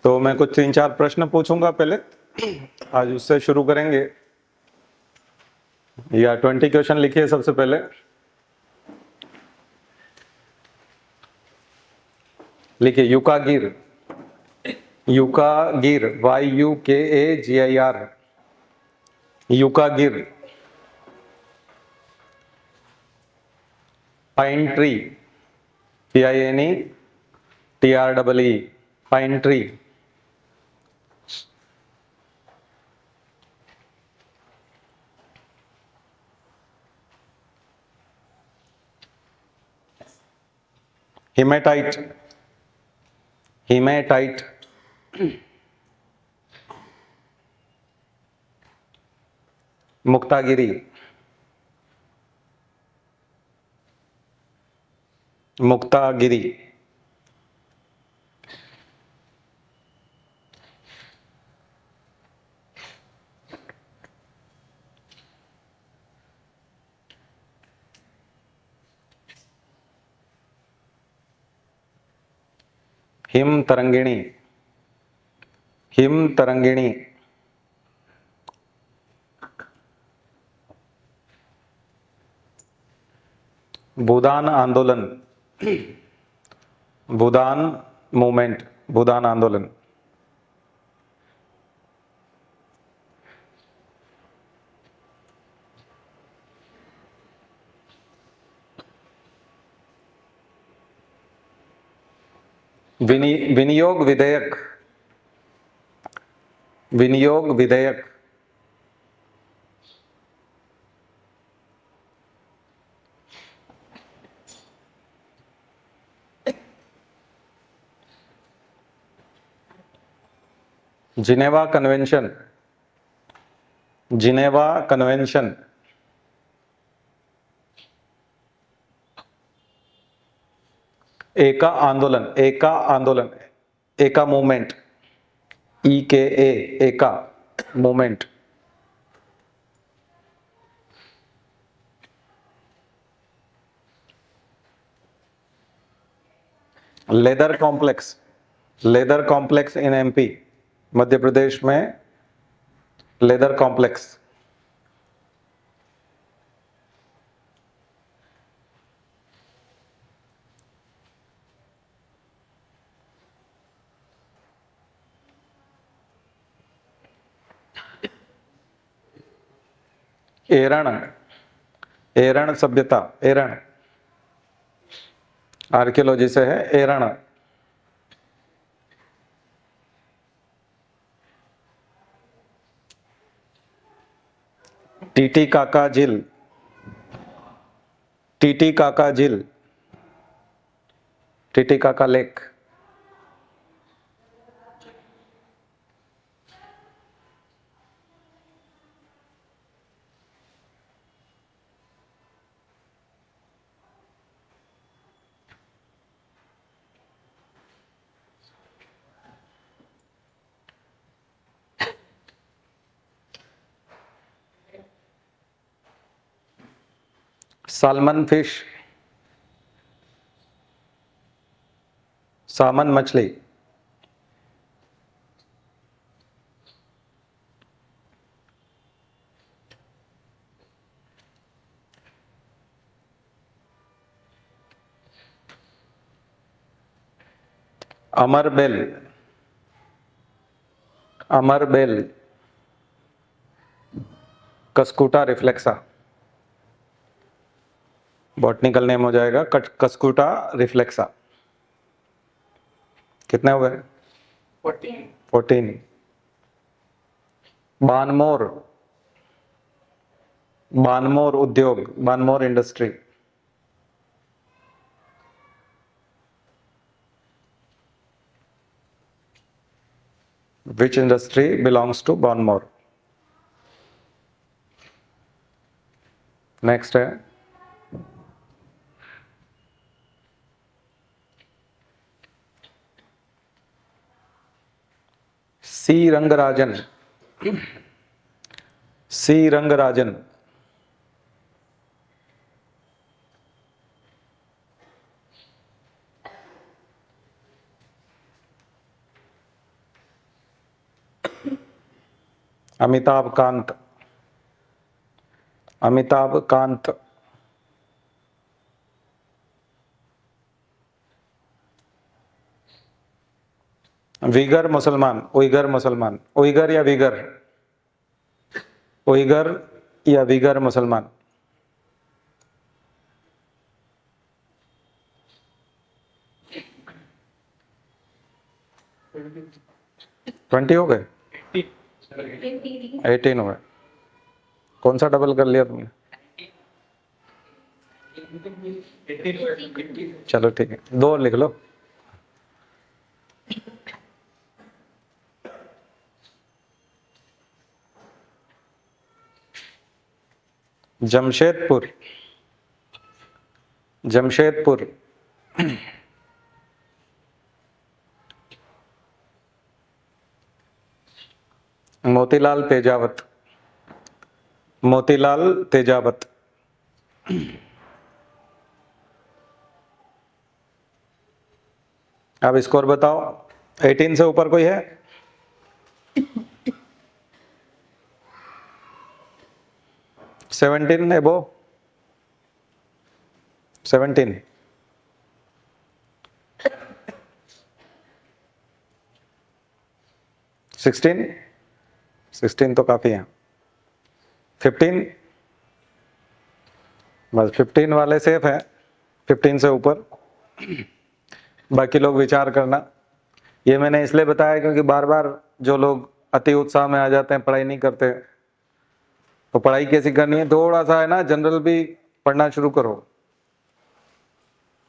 तो मैं कुछ 3-4 प्रश्न पूछूंगा पहले, आज उससे शुरू करेंगे। या 20 क्वेश्चन लिखिए सबसे पहले। लिखिए Yukaghir, Yukaghir, YUKAGIR, Yukaghir. Pine tree, PINETREE, pine tree. Hematite, hematite. Muktagiri, Muktagiri. Him Tarangini, Him Tarangini. Bhoodan आंदोलन, भूदान मूवमेंट, भूदान आंदोलन। विनियोग विधेयक, विनियोग विधेयक। Geneva convention, Geneva convention. Eka आंदोलन, एका आंदोलन, Eka movement, EKA, Eka movement. Leather complex, leather complex in MP, Madhya Pradesh में लेदर कॉम्प्लेक्स। एरण, एरण सभ्यता, एरण आर्कियोलॉजी से है। एरण, टीटी काका झील, टीटी काका झील, टीटी काका लेक। सालमन फिश, सामन मछली। अमरबेल, अमरबेल, कस्कुटा रिफ्लेक्सा। बॉटनिकल नेम हो जाएगा कस्कुटा रिफ्लेक्सा। कितने हुए? 14। बानमोर, बानमोर उद्योग, Banmore industry. Which industry belongs to Banmore? Next है सी रंगराजन, सी रंगराजन। अमिताभ कांत, अमिताभ कांत। विगर मुसलमान, उइगर मुसलमान, उइगर या विगर, उइगर या विगर मुसलमान। ट्वेंटी हो गए, 18 हो गए। कौन सा डबल कर लिया तुमने? चलो ठीक है, 2 और लिख लो। जमशेदपुर, जमशेदपुर। मोतीलाल तेजावत, मोतीलाल तेजावत। अब स्कोर बताओ, 18 से ऊपर कोई है? सेवनटीन एबो, 17, 16, 16 तो काफी है। 15, बस 15 वाले सेफ है, 15 से ऊपर। बाकी लोग विचार करना। ये मैंने इसलिए बताया क्योंकि बार बार जो लोग अति उत्साह में आ जाते हैं, पढ़ाई नहीं करते, तो पढ़ाई कैसी करनी है, थोड़ा सा है ना, जनरल भी पढ़ना शुरू करो।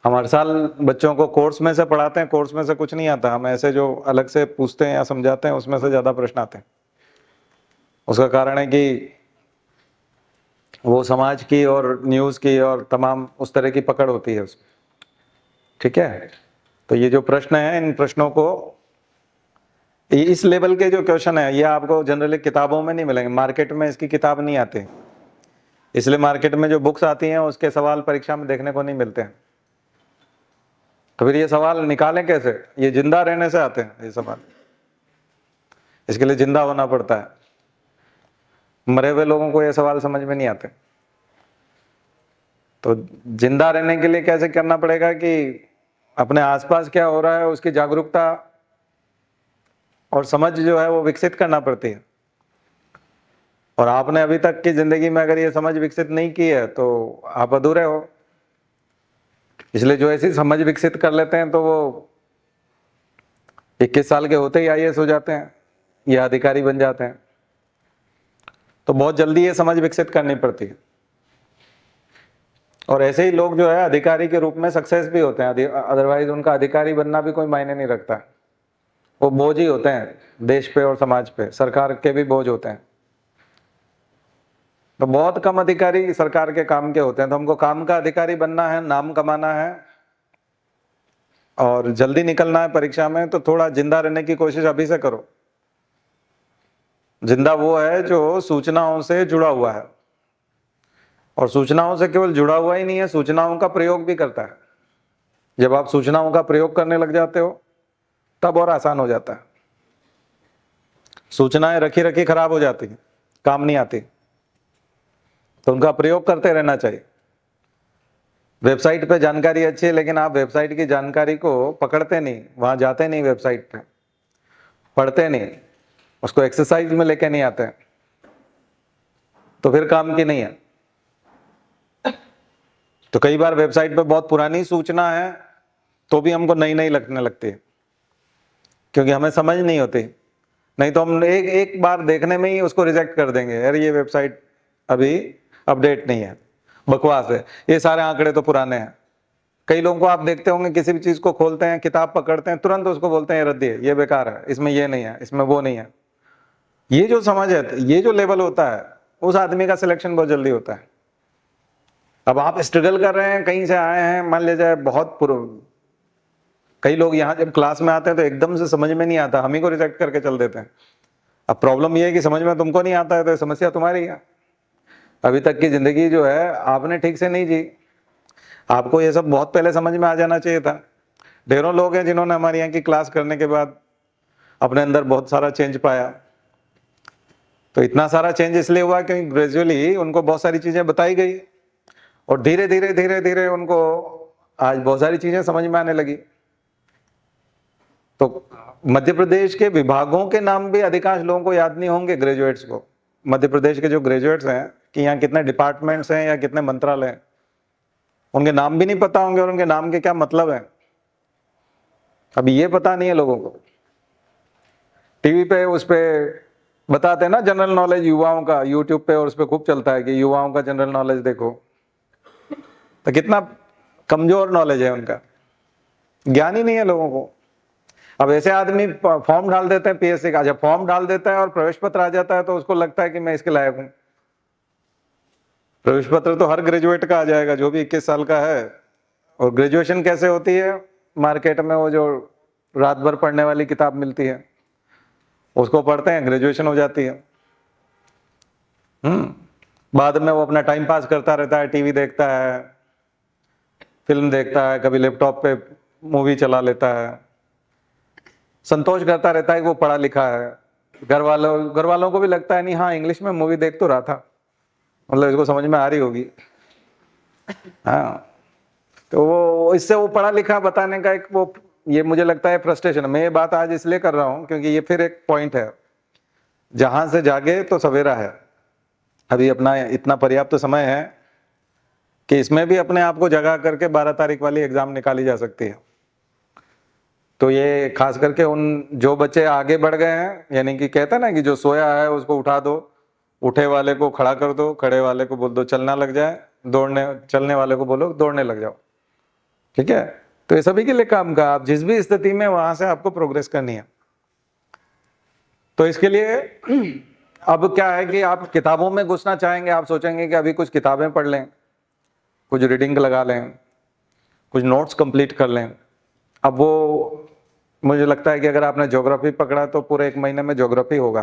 हम हर साल बच्चों को कोर्स में से पढ़ाते हैं, कोर्स में से कुछ नहीं आता, हम ऐसे जो अलग से पूछते हैं या समझाते हैं उसमें से ज्यादा प्रश्न आते हैं। उसका कारण है कि वो समाज की और न्यूज की और तमाम उस तरह की पकड़ होती है उसमें। ठीक है, तो ये जो प्रश्न है, इन प्रश्नों को, इस लेवल के जो क्वेश्चन है ये आपको जनरली किताबों में नहीं मिलेंगे, मार्केट में इसकी किताब नहीं आती, इसलिए मार्केट में जो बुक्स आती हैं उसके सवाल परीक्षा में देखने को नहीं मिलते हैं। तो फिर ये सवाल निकालें कैसे? ये जिंदा रहने से आते हैं ये सवाल, इसके लिए जिंदा होना पड़ता है। मरे हुए लोगों को ये सवाल समझ में नहीं आते। तो जिंदा रहने के लिए कैसे करना पड़ेगा कि अपने आसपास क्या हो रहा है उसकी जागरूकता और समझ जो है वो विकसित करना पड़ती है। और आपने अभी तक की जिंदगी में अगर ये समझ विकसित नहीं की है तो आप अधूरे हो। इसलिए जो ऐसी समझ विकसित कर लेते हैं तो वो 21 साल के होते ही आईएएस हो जाते हैं या अधिकारी बन जाते हैं। तो बहुत जल्दी ये समझ विकसित करनी पड़ती है। और ऐसे ही लोग जो है अधिकारी के रूप में सक्सेस भी होते हैं, अदरवाइज उनका अधिकारी बनना भी कोई मायने नहीं रखता। वो बोझ ही होते हैं देश पे और समाज पे, सरकार के भी बोझ होते हैं। तो बहुत कम अधिकारी सरकार के काम के होते हैं। तो हमको काम का अधिकारी बनना है, नाम कमाना है और जल्दी निकलना है परीक्षा में, तो थोड़ा जिंदा रहने की कोशिश अभी से करो। जिंदा वो है जो सूचनाओं से जुड़ा हुआ है, और सूचनाओं से केवल जुड़ा हुआ ही नहीं है, सूचनाओं का प्रयोग भी करता है। जब आप सूचनाओं का प्रयोग करने लग जाते हो तब और आसान हो जाता है। सूचनाएं रखी रखी खराब हो जाती हैं, काम नहीं आती, तो उनका प्रयोग करते रहना चाहिए। वेबसाइट पे जानकारी अच्छी है लेकिन आप वेबसाइट की जानकारी को पकड़ते नहीं, वहां जाते नहीं, वेबसाइट पे पढ़ते नहीं, उसको एक्सरसाइज में लेके नहीं आते, तो फिर काम की नहीं है। तो कई बार वेबसाइट पे बहुत पुरानी सूचना है तो भी हमको नई नई लगने लगती है, क्योंकि हमें समझ नहीं होती। नहीं तो हम एक बार देखने में ही उसको रिजेक्ट कर देंगे, यार ये वेबसाइट अभी अपडेट नहीं है, बकवास है, ये सारे आंकड़े तो पुराने हैं। कई लोगों को आप देखते होंगे, किसी भी चीज को खोलते हैं, किताब पकड़ते हैं, तुरंत उसको बोलते हैं ये रद्दी है, ये बेकार है, इसमें ये नहीं है, इसमें वो नहीं है। ये जो समझ है, ये जो लेवल होता है, उस आदमी का सिलेक्शन बहुत जल्दी होता है। अब आप स्ट्रगल कर रहे हैं, कहीं से आए हैं, मान लीजिए बहुत कई लोग यहाँ जब क्लास में आते हैं तो एकदम से समझ में नहीं आता, हम ही को रिजेक्ट करके चल देते हैं। अब प्रॉब्लम ये है कि समझ में तुमको नहीं आता है तो समस्या तुम्हारी है। अभी तक की जिंदगी जो है आपने ठीक से नहीं जी, आपको ये सब बहुत पहले समझ में आ जाना चाहिए था। ढेरों लोग हैं जिन्होंने हमारे यहाँ की क्लास करने के बाद अपने अंदर बहुत सारा चेंज पाया। तो इतना सारा चेंज इसलिए हुआ क्योंकि ग्रेजुअली उनको बहुत सारी चीजें बताई गई और धीरे धीरे धीरे धीरे उनको आज बहुत सारी चीजें समझ में आने लगी। तो मध्य प्रदेश के विभागों के नाम भी अधिकांश लोगों को याद नहीं होंगे, ग्रेजुएट्स को। मध्य प्रदेश के जो ग्रेजुएट्स हैं कि यहाँ कितने डिपार्टमेंट्स हैं या कितने मंत्रालय हैं, उनके नाम भी नहीं पता होंगे और उनके नाम के क्या मतलब है अभी ये पता नहीं है लोगों को। टीवी पे उस पे बताते हैं ना जनरल नॉलेज युवाओं का, यूट्यूब पे और उस पे खूब चलता है कि युवाओं का जनरल नॉलेज देखो, तो कितना कमजोर नॉलेज है उनका, ज्ञान ही नहीं है लोगों को। अब ऐसे आदमी फॉर्म डाल देते हैं पीएससी का, जब फॉर्म डाल देता है और प्रवेश पत्र आ जाता है तो उसको लगता है कि मैं इसके लायक हूं। प्रवेश पत्र तो हर ग्रेजुएट का आ जाएगा जो भी 21 साल का है। और ग्रेजुएशन कैसे होती है, मार्केट में वो जो रात भर पढ़ने वाली किताब मिलती है उसको पढ़ते हैं, ग्रेजुएशन हो जाती है। बाद में वो अपना टाइम पास करता रहता है, टीवी देखता है, फिल्म देखता है, कभी लैपटॉप पे मूवी चला लेता है, संतोष करता रहता है कि वो पढ़ा लिखा है। घर वालों को भी लगता है नहीं हाँ इंग्लिश में मूवी देख तो रहा था, मतलब इसको समझ में आ रही होगी। हाँ, तो वो इससे वो पढ़ा लिखा बताने का एक वो, ये मुझे लगता है फ्रस्ट्रेशन। मैं ये बात आज इसलिए कर रहा हूं क्योंकि ये फिर एक पॉइंट है, जहां से जागे तो सवेरा है। अभी अपना इतना पर्याप्त समय है कि इसमें भी अपने आप को जगा करके 12 तारीख वाली एग्जाम निकाली जा सकती है। तो ये खास करके उन जो बच्चे आगे बढ़ गए हैं, यानी कि कहते हैं ना कि जो सोया है उसको उठा दो, उठे वाले को खड़ा कर दो, खड़े वाले को बोल दो चलना लग जाए, चलने वाले को बोलो दौड़ने लग जाओ। ठीक है, तो ये सभी के लिए काम का, आप जिस भी स्थिति में वहां से आपको प्रोग्रेस करनी है। तो इसके लिए अब क्या है कि आप किताबों में घुसना चाहेंगे, आप सोचेंगे कि अभी कुछ किताबें पढ़ लें, कुछ रीडिंग लगा लें, कुछ नोट्स कंप्लीट कर लें। अब वो मुझे लगता है कि अगर आपने ज्योग्राफी पकड़ा तो पूरे 1 महीने में ज्योग्राफी होगा,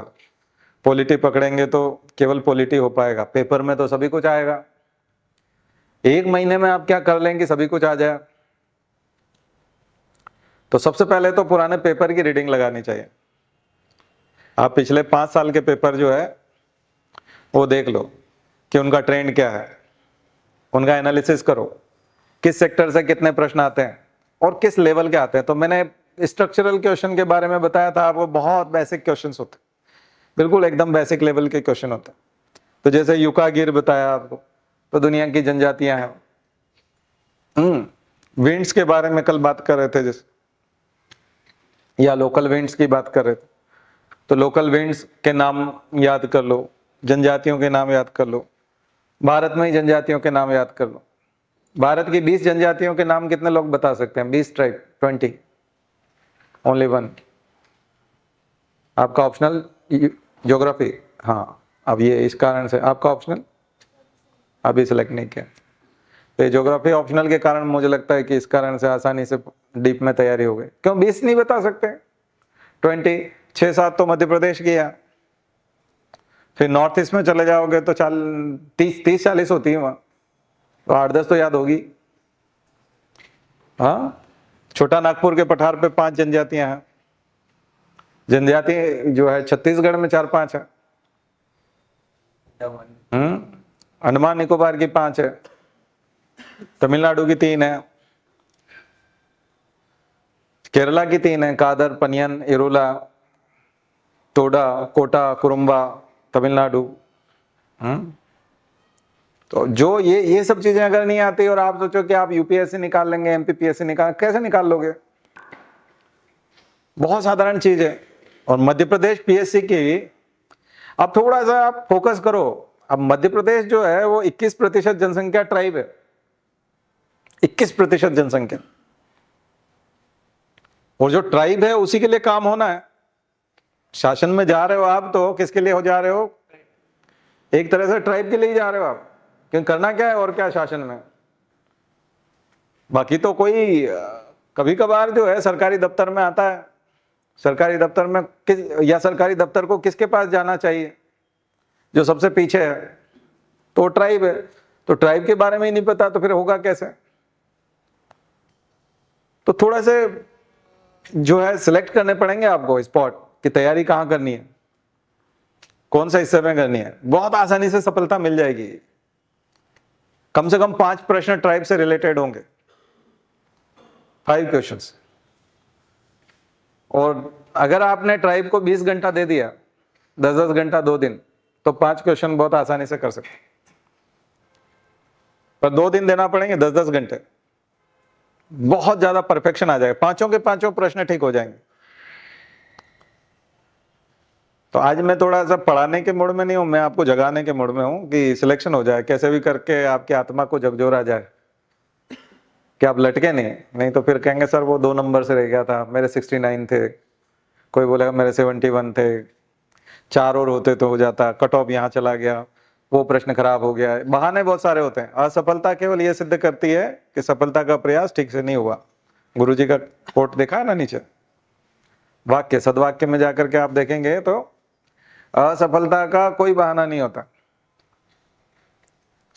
पॉलिटी पकड़ेंगे तो केवल पॉलिटी हो पाएगा, पेपर में तो सभी कुछ आएगा। 1 महीने में आप क्या कर लेंगे सभी कुछ आ जाए। तो सबसे पहले तो पुराने पेपर की रीडिंग लगानी चाहिए। आप पिछले 5 साल के पेपर जो है वो देख लो कि उनका ट्रेंड क्या है, उनका एनालिसिस करो, किस सेक्टर से कितने प्रश्न आते हैं और किस लेवल के आते हैं। तो मैंने स्ट्रक्चरल क्वेश्चन के बारे में बताया था आपको, बहुत बेसिक क्वेश्चंस होते, बिल्कुल एकदम बेसिक लेवल के क्वेश्चन होते हैं। तो जैसे युका गिर बताया आपको, तो दुनिया की जनजातियां हैं। विंड्स के बारे में कल बात कर रहे थे जैसे, या लोकल विंड्स की बात कर रहे थे, तो लोकल विंड्स के नाम याद कर लो, जनजातियों के नाम याद कर लो, भारत में ही जनजातियों के नाम याद कर लो। भारत की 20 जनजातियों के नाम कितने लोग बता सकते हैं? 20 ट्राइब, 20, ओनली 1। आपका ऑप्शनल ज्योग्राफी, हाँ अब ये इस कारण से आपका ऑप्शनल अभी सिलेक्ट नहीं किया, तो ज्योग्राफी ऑप्शनल के कारण मुझे लगता है कि इस कारण से आसानी से डीप में तैयारी हो गई। क्यों 20 नहीं बता सकते? 20, 6-7 तो मध्य प्रदेश की है, फिर नॉर्थ ईस्ट में चले जाओगे तो 30-40 होती है वहां, तो 8-10 तो याद होगी। हाँ, छोटा नागपुर के पठार पे 5 जनजातियां हैं, जनजाति जो है छत्तीसगढ़ में 4-5 है, अंडमान निकोबार की 5 है, तमिलनाडु की 3 है, केरला की 3 है, कादर, पनियन, इरुला, टोडा, कोटा, कुरुम्बा, तमिलनाडु। तो जो ये सब चीजें अगर नहीं आती और आप सोचो कि आप यूपीएससी निकाल लेंगे, एमपीपीएससी निकाल, कैसे निकाल लोगे? बहुत साधारण चीज है। और मध्य प्रदेश पीएससी की अब थोड़ा सा आप फोकस करो। अब मध्य प्रदेश जो है वो 21% जनसंख्या ट्राइब है, 21% जनसंख्या, और जो ट्राइब है उसी के लिए काम होना है। शासन में जा रहे हो आप तो किसके लिए हो जा रहे हो? एक तरह से ट्राइब के लिए ही जा रहे हो आप, क्योंकि करना क्या है और क्या शासन में। बाकी तो कोई कभी कभार जो है सरकारी दफ्तर में आता है, सरकारी दफ्तर में या सरकारी दफ्तर को किसके पास जाना चाहिए? जो सबसे पीछे है, तो ट्राइब है। तो ट्राइब के बारे में ही नहीं पता तो फिर होगा कैसे? तो थोड़ा से जो है सिलेक्ट करने पड़ेंगे आपको स्पॉट की तैयारी कहाँ करनी है। कौन सा हिस्से में करनी है, बहुत आसानी से सफलता मिल जाएगी। कम से कम 5 प्रश्न ट्राइब से रिलेटेड होंगे, 5 क्वेश्चंस। और अगर आपने ट्राइब को 20 घंटा दे दिया, 10-10 घंटा 2 दिन, तो 5 क्वेश्चन बहुत आसानी से कर सकते, पर 2 दिन देना पड़ेंगे, 10-10 घंटे, बहुत ज्यादा परफेक्शन आ जाएगा, पांचों के पांचों प्रश्न ठीक हो जाएंगे। तो आज मैं थोड़ा सा पढ़ाने के मूड में नहीं हूं, मैं आपको जगाने के मूड में हूं कि सिलेक्शन हो जाए, कैसे भी करके आपकी आत्मा को झकझोर आ जाए कि आप लटके नहीं तो फिर कहेंगे सर वो 2 नंबर से रह गया था, मेरे 69 थे, कोई बोलेगा मेरे 71 थे, 4 और होते तो हो जाता, कट ऑफ यहाँ चला गया, वो प्रश्न खराब हो गया। बहाने बहुत सारे होते हैं। असफलता केवल ये सिद्ध करती है कि सफलता का प्रयास ठीक से नहीं हुआ। गुरुजी का कोट देखा है ना नीचे, वाक्य सदवाक्य में जाकर के आप देखेंगे तो असफलता का कोई बहाना नहीं होता,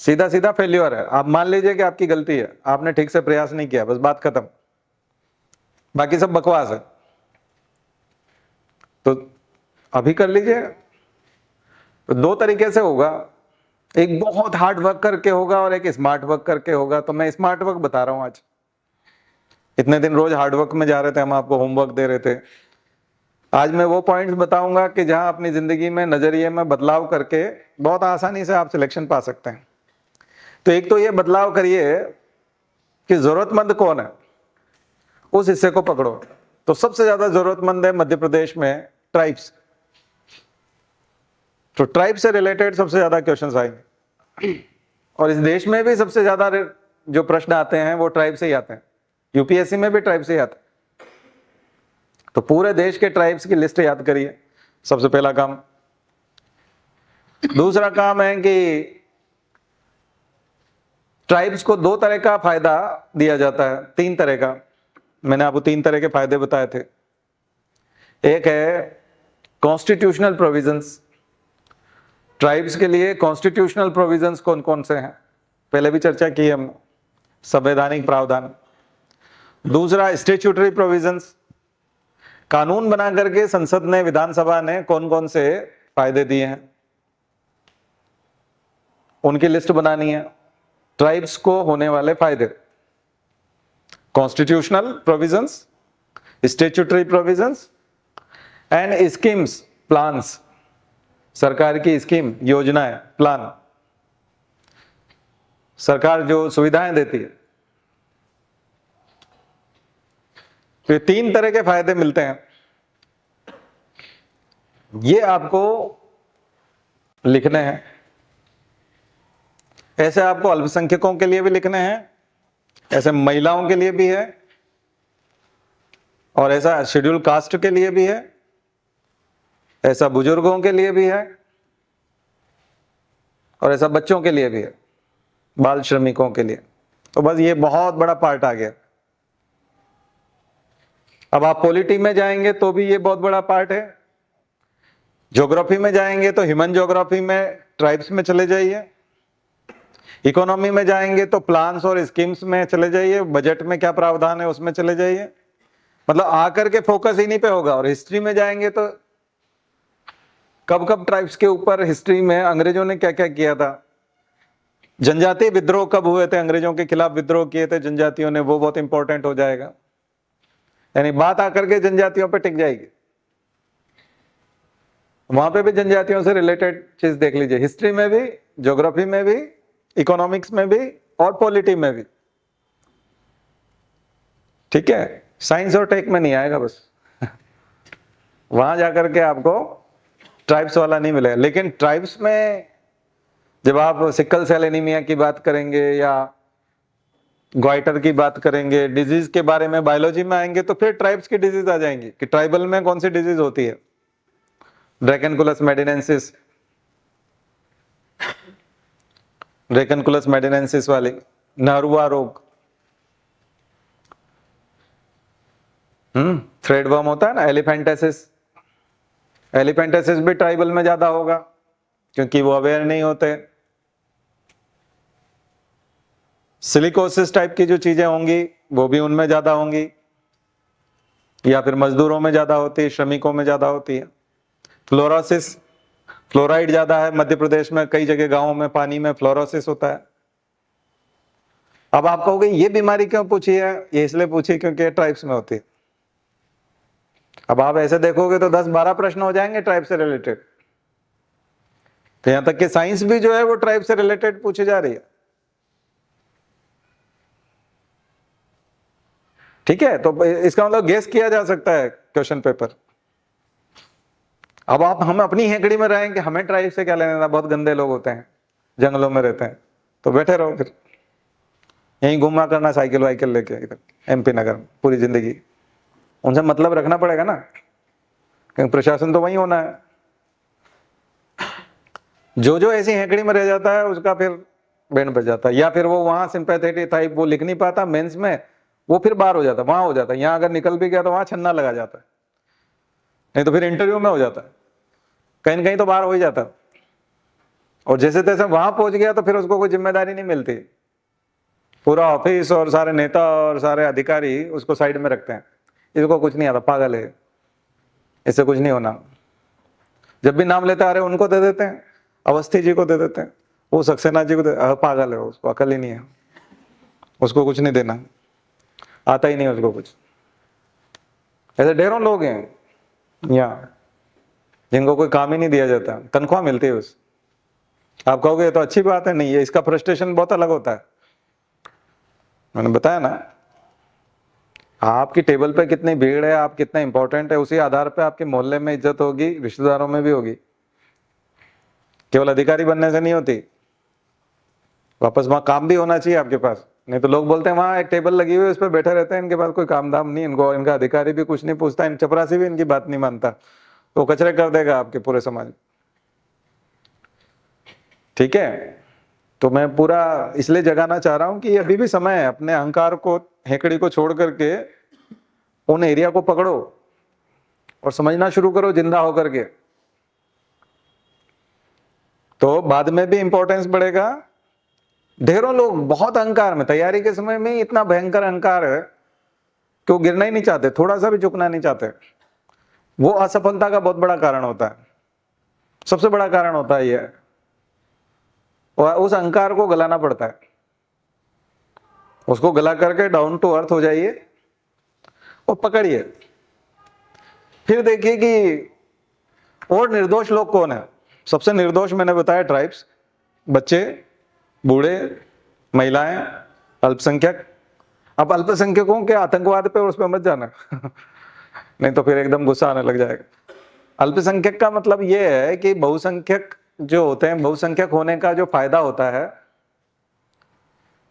सीधा सीधा फेल्योर है। आप मान लीजिए कि आपकी गलती है, आपने ठीक से प्रयास नहीं किया, बस बात खत्म, बाकी सब बकवास है। तो अभी कर लीजिए। तो 2 तरीके से होगा, एक बहुत हार्ड वर्क करके होगा और एक स्मार्ट वर्क करके होगा। तो मैं स्मार्ट वर्क बता रहा हूं आज। इतने दिन रोज हार्ड वर्क में जा रहे थे, हम आपको होमवर्क दे रहे थे। आज मैं वो पॉइंट्स बताऊंगा कि जहां अपनी जिंदगी में नजरिए में बदलाव करके बहुत आसानी से आप सिलेक्शन पा सकते हैं। तो एक तो ये बदलाव करिए कि जरूरतमंद कौन है, उस हिस्से को पकड़ो। तो सबसे ज्यादा जरूरतमंद है मध्य प्रदेश में ट्राइब्स। तो ट्राइब से रिलेटेड सबसे ज्यादा क्वेश्चंस आएंगे, और इस देश में भी सबसे ज्यादा जो प्रश्न आते हैं वो ट्राइब से ही आते हैं। यूपीएससी में भी ट्राइब से ही आते हैं। तो पूरे देश के ट्राइब्स की लिस्ट याद करिए, सबसे पहला काम। दूसरा काम है कि ट्राइब्स को 2 तरह का फायदा दिया जाता है, 3 तरह का। मैंने आपको 3 तरह के फायदे बताए थे। एक है कॉन्स्टिट्यूशनल प्रोविजंस। ट्राइब्स के लिए कॉन्स्टिट्यूशनल प्रोविजंस कौन कौन से हैं, पहले भी चर्चा की हम, संवैधानिक प्रावधान। दूसरा स्टैट्यूटरी प्रोविजंस, कानून बना करके संसद ने, विधानसभा ने कौन कौन से फायदे दिए हैं, उनकी लिस्ट बनानी है। ट्राइब्स को होने वाले फायदे, constitutional provisions, statutory provisions and schemes, plans, सरकार की स्कीम, योजनाएं, प्लान, सरकार जो सुविधाएं देती है। तो ये 3 तरह के फायदे मिलते हैं। ये आपको लिखने हैं। ऐसे आपको अल्पसंख्यकों के लिए भी लिखने हैं, ऐसे महिलाओं के लिए भी है, और ऐसा शेड्यूल कास्ट के लिए भी है, ऐसा बुजुर्गों के लिए भी है, और ऐसा बच्चों के लिए भी है, बाल श्रमिकों के लिए। तो बस ये बहुत बड़ा पार्ट आ गया। अब आप पॉलिटी में जाएंगे तो भी ये बहुत बड़ा पार्ट है। ज्योग्राफी में जाएंगे तो ह्यूमन ज्योग्राफी में ट्राइब्स में चले जाइए। इकोनॉमी में जाएंगे तो प्लान्स और स्कीम्स में चले जाइए, बजट में क्या प्रावधान है उसमें चले जाइए। मतलब आकर के फोकस इन्हीं पे होगा। और हिस्ट्री में जाएंगे तो कब कब ट्राइब्स के ऊपर हिस्ट्री में अंग्रेजों ने क्या क्या किया था, जनजातीय विद्रोह कब हुए थे, अंग्रेजों के खिलाफ विद्रोह किए थे जनजातियों ने, वो बहुत इंपॉर्टेंट हो जाएगा। यानी बात आकर के जनजातियों पे टिक जाएगी। वहां पे भी जनजातियों से रिलेटेड चीज देख लीजिए, हिस्ट्री में भी, ज्योग्राफी में भी, इकोनॉमिक्स में भी और पॉलिटी में भी। ठीक है, साइंस और टेक में नहीं आएगा बस वहां जाकर के आपको ट्राइब्स वाला नहीं मिलेगा। लेकिन ट्राइब्स में जब आप सिकल सेल एनीमिया की बात करेंगे या ग्वाइटर की बात करेंगे, डिजीज के बारे में बायोलॉजी में आएंगे, तो फिर ट्राइब्स की डिजीज आ जाएंगी कि ट्राइबल में कौन सी डिजीज होती है। ड्रैकेनकुलस मेडिनेंसिस, ड्रैकेनकुलस मेडिनेंसिस वाली, नहरुआ रोग, थ्रेड वर्म होता है ना, एलिफेंटेसिस। एलिफेंटेसिस भी ट्राइबल में ज्यादा होगा क्योंकि वो अवेयर नहीं होते। सिलिकोसिस टाइप की जो चीजें होंगी वो भी उनमें ज्यादा होंगी, या फिर मजदूरों में ज्यादा होती है, श्रमिकों में ज्यादा होती है। फ्लोरोसिस फ्लोराइड ज्यादा है मध्य प्रदेश में, कई जगह गांवों में पानी में फ्लोरोसिस होता है। अब आप कहोगे ये बीमारी क्यों पूछी है? ये इसलिए पूछी क्योंकि ट्राइब्स में होती है। अब आप ऐसे देखोगे तो 10-12 प्रश्न हो जाएंगे ट्राइब से रिलेटेड। तो यहां तक कि साइंस भी जो है वो ट्राइब से रिलेटेड पूछी जा रही है। ठीक है, तो इसका मतलब गेस किया जा सकता है क्वेश्चन पेपर। अब आप हम अपनी हेकड़ी में रहें कि हमें ट्राइब से क्या लेना था, बहुत गंदे लोग होते हैं, जंगलों में रहते हैं, तो बैठे रहो फिर यहीं घूमा करना साइकिल वाइकिल लेके इधर MP नगर में पूरी जिंदगी। उनसे मतलब रखना पड़ेगा ना, क्योंकि प्रशासन तो वही होना है। जो जो ऐसी हेकड़ी में रह जाता है उसका फिर बैंड बज जाता है, या फिर वो वहां सिंपैथेटिक टाइप वो लिख नहीं पाता मेंस में, वो फिर बाहर हो जाता है, वहां हो जाता है। यहाँ अगर निकल भी गया तो वहां छन्ना लगा जाता है, नहीं तो फिर इंटरव्यू में हो जाता है, कहीं ना कहीं तो बाहर हो ही जाता है। और जैसे तैसे वहां पहुंच गया तो फिर उसको कोई जिम्मेदारी नहीं मिलती। पूरा ऑफिस और सारे नेता और सारे अधिकारी उसको साइड में रखते हैं, इसको कुछ नहीं आता, पागल है, इससे कुछ नहीं होना। जब भी नाम लेते आ रहे उनको दे देते हैं, अवस्थी जी को दे देते हैं, वो सक्सेना जी को पागल है, उसको अकल ही नहीं है, उसको कुछ नहीं देना, आता ही नहीं उसको कुछ। ऐसे ढेरों लोग हैं यहाँ जिनको कोई काम ही नहीं दिया जाता, तनख्वाह मिलती है उस। आप कहोगे तो अच्छी बात है, नहीं है, इसका फ्रस्ट्रेशन बहुत अलग होता है। मैंने बताया ना, आपकी टेबल पे कितनी भीड़ है, आप कितना इंपॉर्टेंट है, उसी आधार पे आपके मोहल्ले में इज्जत होगी, रिश्तेदारों में भी होगी। केवल अधिकारी बनने से नहीं होती, वापस वहां काम भी होना चाहिए आपके पास। नहीं तो लोग बोलते हैं वहां एक टेबल लगी हुई है उस पर बैठे रहते हैं, इनके पास कोई काम धाम नहीं, इनको इनका अधिकारी भी कुछ नहीं पूछता, इन चपरासी भी इनकी बात नहीं मानता, तो कचरे कर देगा आपके पूरे समाज। ठीक है, तो मैं पूरा इसलिए जगाना चाह रहा हूं कि अभी भी समय है, अपने अहंकार को, हेकड़ी को छोड़ करके उन एरिया को पकड़ो और समझना शुरू करो जिंदा होकर के, तो बाद में भी इंपॉर्टेंस बढ़ेगा। ढेरों लोग बहुत अहंकार में, तैयारी के समय में इतना भयंकर अहंकार है कि वो गिरना ही नहीं चाहते, थोड़ा सा भी झुकना नहीं चाहते। वो असफलता का बहुत बड़ा कारण होता है, सबसे बड़ा कारण होता है ये। और उस अहंकार को गलाना पड़ता है, उसको गला करके डाउन टू अर्थ हो जाइए और पकड़िए। फिर देखिए कि और निर्दोष लोग कौन है। सबसे निर्दोष मैंने बताया ट्राइब्स, बच्चे, बूढ़े, महिलाएं, अल्पसंख्यक। अब अल्पसंख्यकों के आतंकवाद पे और उस पर मत जाना नहीं तो फिर एकदम गुस्सा आने लग जाएगा। अल्पसंख्यक का मतलब ये है कि बहुसंख्यक जो होते हैं, बहुसंख्यक होने का जो फायदा होता है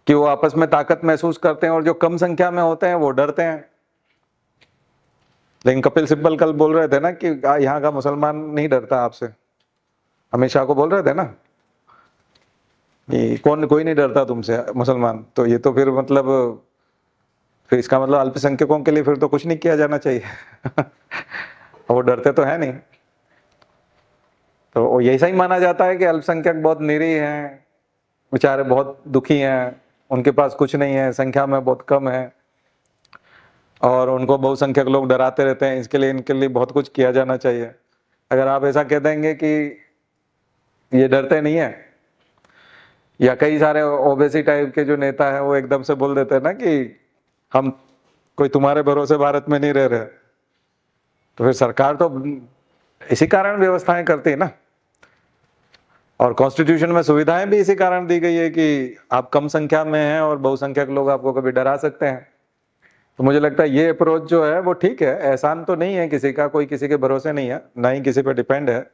कि वो आपस में ताकत महसूस करते हैं, और जो कम संख्या में होते हैं वो डरते हैं। लेकिन कपिल सिब्बल कल बोल रहे थे ना कि यहाँ का मुसलमान नहीं डरता आपसे, अमित शाह को बोल रहे थे ना कि कोई नहीं डरता तुमसे मुसलमान, तो ये तो फिर मतलब, फिर इसका मतलब अल्पसंख्यकों के लिए फिर तो कुछ नहीं किया जाना चाहिए वो डरते तो है नहीं। तो ऐसा ही माना जाता है कि अल्पसंख्यक बहुत निरीह हैं, बेचारे बहुत दुखी हैं, उनके पास कुछ नहीं है, संख्या में बहुत कम है, और उनको बहुसंख्यक लोग डराते रहते हैं, इसके लिए इनके लिए बहुत कुछ किया जाना चाहिए। अगर आप ऐसा कह देंगे कि ये डरते नहीं है, या कई सारे ओबीसी टाइप के जो नेता है वो एकदम से बोल देते हैं ना कि हम कोई तुम्हारे भरोसे भारत में नहीं रह रहे, तो फिर सरकार तो इसी कारण व्यवस्थाएं करती है ना, और कॉन्स्टिट्यूशन में सुविधाएं भी इसी कारण दी गई है कि आप कम संख्या में हैं और बहुसंख्यक लोग आपको कभी डरा सकते हैं। तो मुझे लगता है ये अप्रोच जो है वो ठीक है। एहसान तो नहीं है किसी का, कोई किसी के भरोसे नहीं है, ना ही किसी पर डिपेंड है।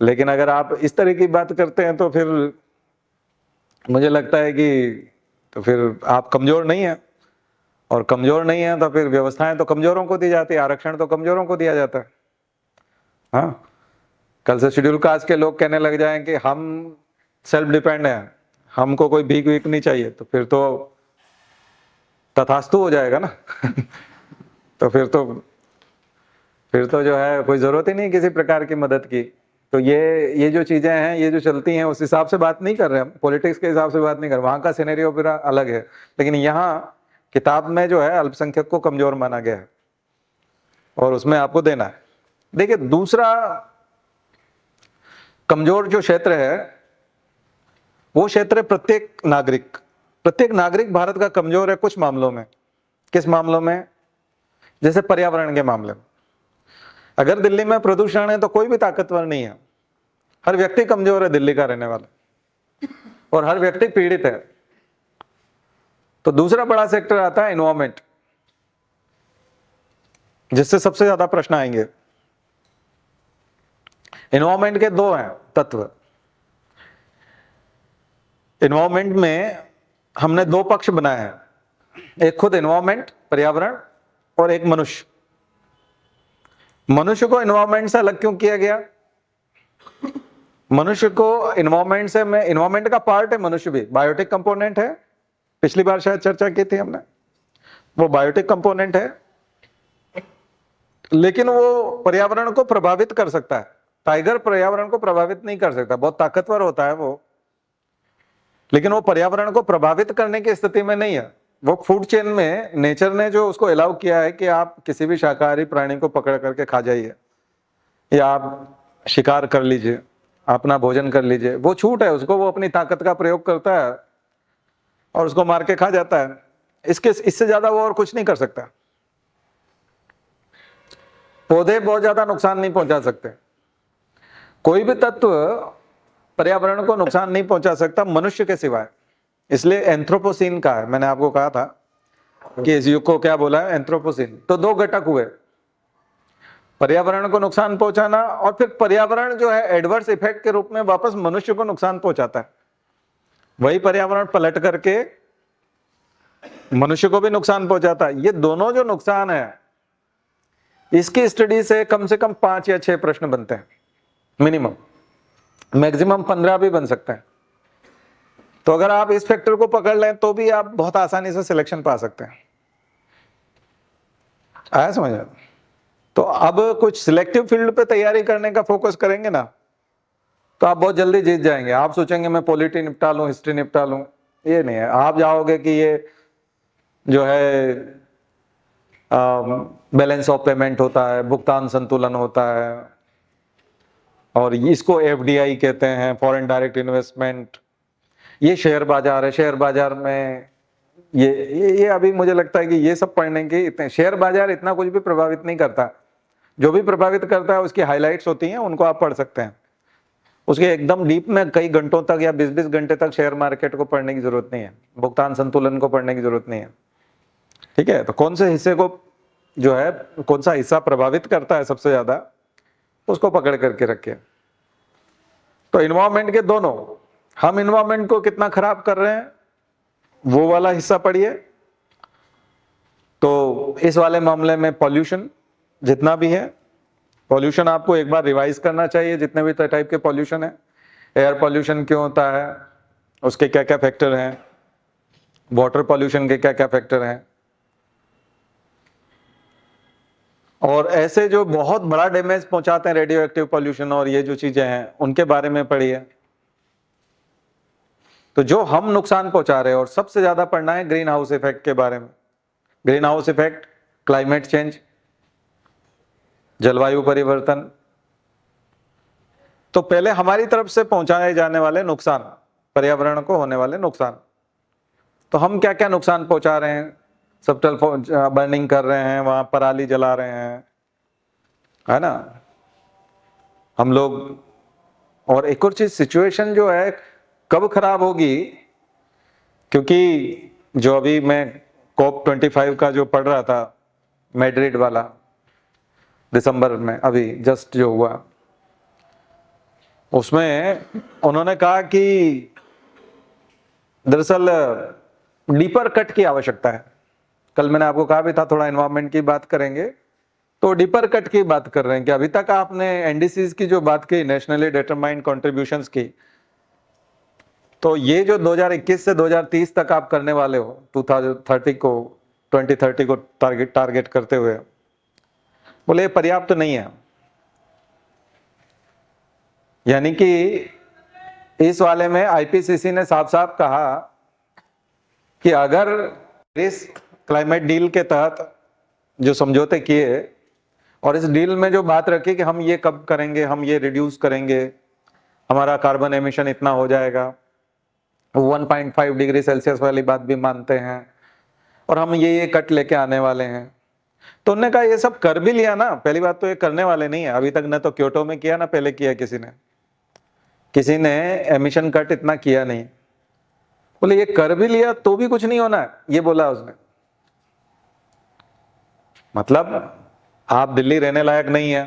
लेकिन अगर आप इस तरह की बात करते हैं तो फिर मुझे लगता है कि तो फिर आप कमजोर नहीं है, और कमजोर नहीं है तो फिर व्यवस्थाएं तो कमजोरों को दी जाती है, आरक्षण तो कमजोरों को दिया जाता है। हाँ, कल से शेड्यूल कास्ट के लोग कहने लग जाएं कि हम सेल्फ डिपेंड हैं, हमको कोई भीख वीख नहीं चाहिए, तो फिर तो तथास्तु हो जाएगा ना तो फिर तो जो है कोई जरूरत ही नहीं किसी प्रकार की मदद की। तो ये जो चीजें हैं, ये जो चलती हैं, उस हिसाब से बात नहीं कर रहे हम, पॉलिटिक्स के हिसाब से बात नहीं कर रहे, वहां का सिनेरियो पूरा अलग है। लेकिन यहाँ किताब में जो है अल्पसंख्यक को कमजोर माना गया है, और उसमें आपको देना है। देखिए दूसरा, कमजोर जो क्षेत्र है वो क्षेत्र है प्रत्येक नागरिक भारत का कमजोर है कुछ मामलों में। किस मामलों में? जैसे पर्यावरण के मामले में। अगर दिल्ली में प्रदूषण है तो कोई भी ताकतवर नहीं है, हर व्यक्ति कमजोर है दिल्ली का रहने वाला, और हर व्यक्ति पीड़ित है। तो दूसरा बड़ा सेक्टर आता है एनवायरमेंट, जिससे सबसे ज्यादा प्रश्न आएंगे। एनवायरमेंट के दो हैं तत्व। एनवायरमेंट में हमने दो पक्ष बनाए हैं, एक खुद एनवायरमेंट पर्यावरण और एक मनुष्य। मनुष्य को एनवायरमेंट से अलग क्यों किया गया? मनुष्य को एनवायरमेंट से, में एनवायरमेंट का पार्ट है मनुष्य भी, बायोटिक कंपोनेंट है, पिछली बार शायद चर्चा की थी हमने, वो बायोटिक कंपोनेंट है, लेकिन वो पर्यावरण को प्रभावित कर सकता है। टाइगर पर्यावरण को प्रभावित नहीं कर सकता, बहुत ताकतवर होता है वो, लेकिन वो पर्यावरण को प्रभावित करने की स्थिति में नहीं है। वो फूड चेन में नेचर ने जो उसको अलाउ किया है कि आप किसी भी शाकाहारी प्राणी को पकड़ करके खा जाइए या आप शिकार कर लीजिए, अपना भोजन कर लीजिए, वो छूट है उसको, वो अपनी ताकत का प्रयोग करता है और उसको मार के खा जाता है। इससे ज्यादा वो और कुछ नहीं कर सकता। पौधे बहुत ज्यादा नुकसान नहीं पहुंचा सकते, कोई भी तत्व पर्यावरण को नुकसान नहीं पहुंचा सकता मनुष्य के सिवाय। इसलिए एंथ्रोपोसीन का है, मैंने आपको कहा था कि इस युग को क्या बोला है, एंथ्रोपोसीन। तो दो घटक हुए, पर्यावरण को नुकसान पहुंचाना और फिर पर्यावरण जो है एडवर्स इफेक्ट के रूप में वापस मनुष्य को नुकसान पहुंचाता है। वही पर्यावरण पलट करके मनुष्य को भी नुकसान पहुंचाता है। ये दोनों जो नुकसान है, इसकी स्टडी से कम 5 या 6 प्रश्न बनते हैं मिनिमम, मैक्सिमम 15 भी बन सकते हैं। तो अगर आप इस फैक्टर को पकड़ लें तो भी आप बहुत आसानी से सिलेक्शन पा सकते हैं। आया समझ? तो अब कुछ सिलेक्टिव फील्ड पे तैयारी करने का फोकस करेंगे ना, तो आप बहुत जल्दी जीत जाएंगे। आप सोचेंगे मैं पॉलिटी निपटा लूं, हिस्ट्री निपटा लूं, ये नहीं है। आप जाओगे कि ये जो है बैलेंस ऑफ पेमेंट होता है, भुगतान संतुलन होता है, और इसको एफडीआई कहते हैं, फॉरेन डायरेक्ट इन्वेस्टमेंट। ये शेयर बाजार है, शेयर बाजार में ये अभी मुझे लगता है कि ये सब पढ़ने की इतने, शेयर बाजार इतना कुछ भी प्रभावित नहीं करता। जो भी प्रभावित करता है उसकी हाइलाइट्स होती हैं, उनको आप पढ़ सकते हैं। उसके एकदम डीप में कई घंटों तक या 20-20 घंटे तक शेयर मार्केट को पढ़ने की जरूरत नहीं है, भुगतान संतुलन को पढ़ने की जरूरत नहीं है। ठीक है, तो कौन से हिस्से को जो है, कौन सा हिस्सा प्रभावित करता है सबसे ज्यादा, उसको पकड़ करके रखिए। तो इन्वायरमेंट के दोनों, हम इन्वायरमेंट को कितना खराब कर रहे हैं वो वाला हिस्सा पढ़िए। तो इस वाले मामले में पॉल्यूशन जितना भी है, पॉल्यूशन आपको एक बार रिवाइज करना चाहिए, जितने भी टाइप के पॉल्यूशन है। एयर पॉल्यूशन क्यों होता है, उसके क्या क्या फैक्टर हैं, वाटर पॉल्यूशन के क्या क्या फैक्टर हैं, और ऐसे जो बहुत बड़ा डैमेज पहुंचाते हैं रेडियो एक्टिव पॉल्यूशन और ये जो चीजें हैं, उनके बारे में पढ़िए। तो जो हम नुकसान पहुंचा रहे हैं, और सबसे ज्यादा पढ़ना है ग्रीन हाउस इफेक्ट के बारे में। Green house effect, climate change, जलवायु परिवर्तन। तो पहले हमारी तरफ से पहुंचाए जाने वाले नुकसान, पर्यावरण को होने वाले नुकसान। तो हम क्या क्या नुकसान पहुंचा रहे हैं, सबटल बर्निंग कर रहे हैं, वहां पराली जला रहे हैं, है ना हम लोग। और एक और चीज, सिचुएशन जो है कब खराब होगी, क्योंकि जो अभी मैं COP25 का जो पढ़ रहा था, मैड्रिड वाला, दिसंबर में अभी जस्ट जो हुआ, उसमें उन्होंने कहा कि दरअसल डीपर कट की आवश्यकता है। कल मैंने आपको कहा भी था थोड़ा एनवायरनमेंट की बात करेंगे, तो डीपर कट की बात कर रहे हैं कि अभी तक आपने एनडीसीज की जो बात की, नेशनली डिटरमाइंड कॉन्ट्रीब्यूशंस की, तो ये जो 2021 से 2030 तक आप करने वाले हो, 2030 को टारगेट करते हुए, बोले पर्याप्त नहीं है। यानी कि इस वाले में आईपीसीसी ने साफ साफ कहा कि अगर इस क्लाइमेट डील के तहत जो समझौते किए, और इस डील में जो बात रखी कि हम ये कब करेंगे, हम ये रिड्यूस करेंगे, हमारा कार्बन एमिशन इतना हो जाएगा, 1.5 डिग्री सेल्सियस वाली बात भी मानते हैं, और हम ये कट लेके आने वाले हैं। तो उन्होंने कहा ये सब कर भी लिया ना, पहली बात तो ये करने वाले नहीं है अभी तक, न तो क्योटो में किया ना पहले किया किसी ने एमिशन कट इतना किया नहीं। बोले ये कर भी लिया तो भी कुछ नहीं होना है, ये बोला उसने। मतलब आप दिल्ली रहने लायक नहीं है,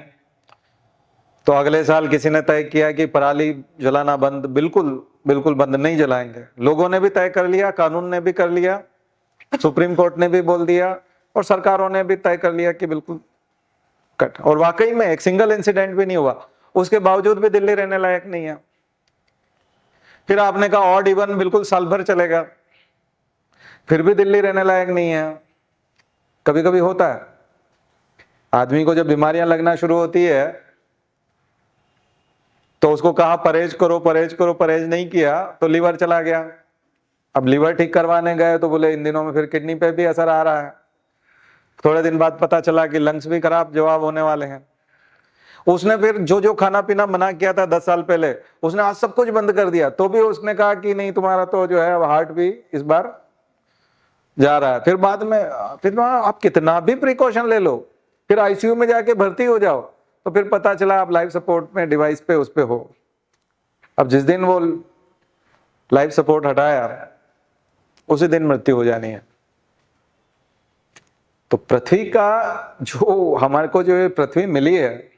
तो अगले साल किसी ने तय किया कि पराली जलाना बंद, बिल्कुल बंद नहीं जलाएंगे। लोगों ने भी तय कर लिया, कानून ने भी कर लिया, सुप्रीम कोर्ट ने भी बोल दिया, और सरकारों ने भी तय कर लिया कि बिल्कुल कट। और वाकई में एक सिंगल इंसिडेंट भी नहीं हुआ, उसके बावजूद भी दिल्ली रहने लायक नहीं है। फिर आपने कहा ऑड इवन बिल्कुल साल भर चलेगा, फिर भी दिल्ली रहने लायक नहीं है। कभी कभी होता है आदमी को, जब बीमारियां लगना शुरू होती है तो उसको कहा परहेज करो परहेज करो, परहेज नहीं किया तो लीवर चला गया। अब लीवर ठीक करवाने गए तो बोले इन दिनों में फिर किडनी पे भी असर आ रहा है। थोड़े दिन बाद पता चला कि लंग्स भी खराब जवाब होने वाले हैं। उसने फिर जो जो खाना पीना मना किया था 10 साल पहले, उसने आज सब कुछ बंद कर दिया, तो भी उसने कहा कि नहीं तुम्हारा तो जो है हार्ट भी इस बार जा रहा है। फिर बाद में फिर आप कितना भी प्रिकॉशन ले लो, फिर आईसीयू में जाके भर्ती हो जाओ, तो फिर पता चला आप लाइफ सपोर्ट में डिवाइस पे उस पे हो। अब जिस दिन वो लाइफ सपोर्ट हटाया उसी दिन मृत्यु हो जानी है। तो पृथ्वी का जो हमारे को जो पृथ्वी मिली है,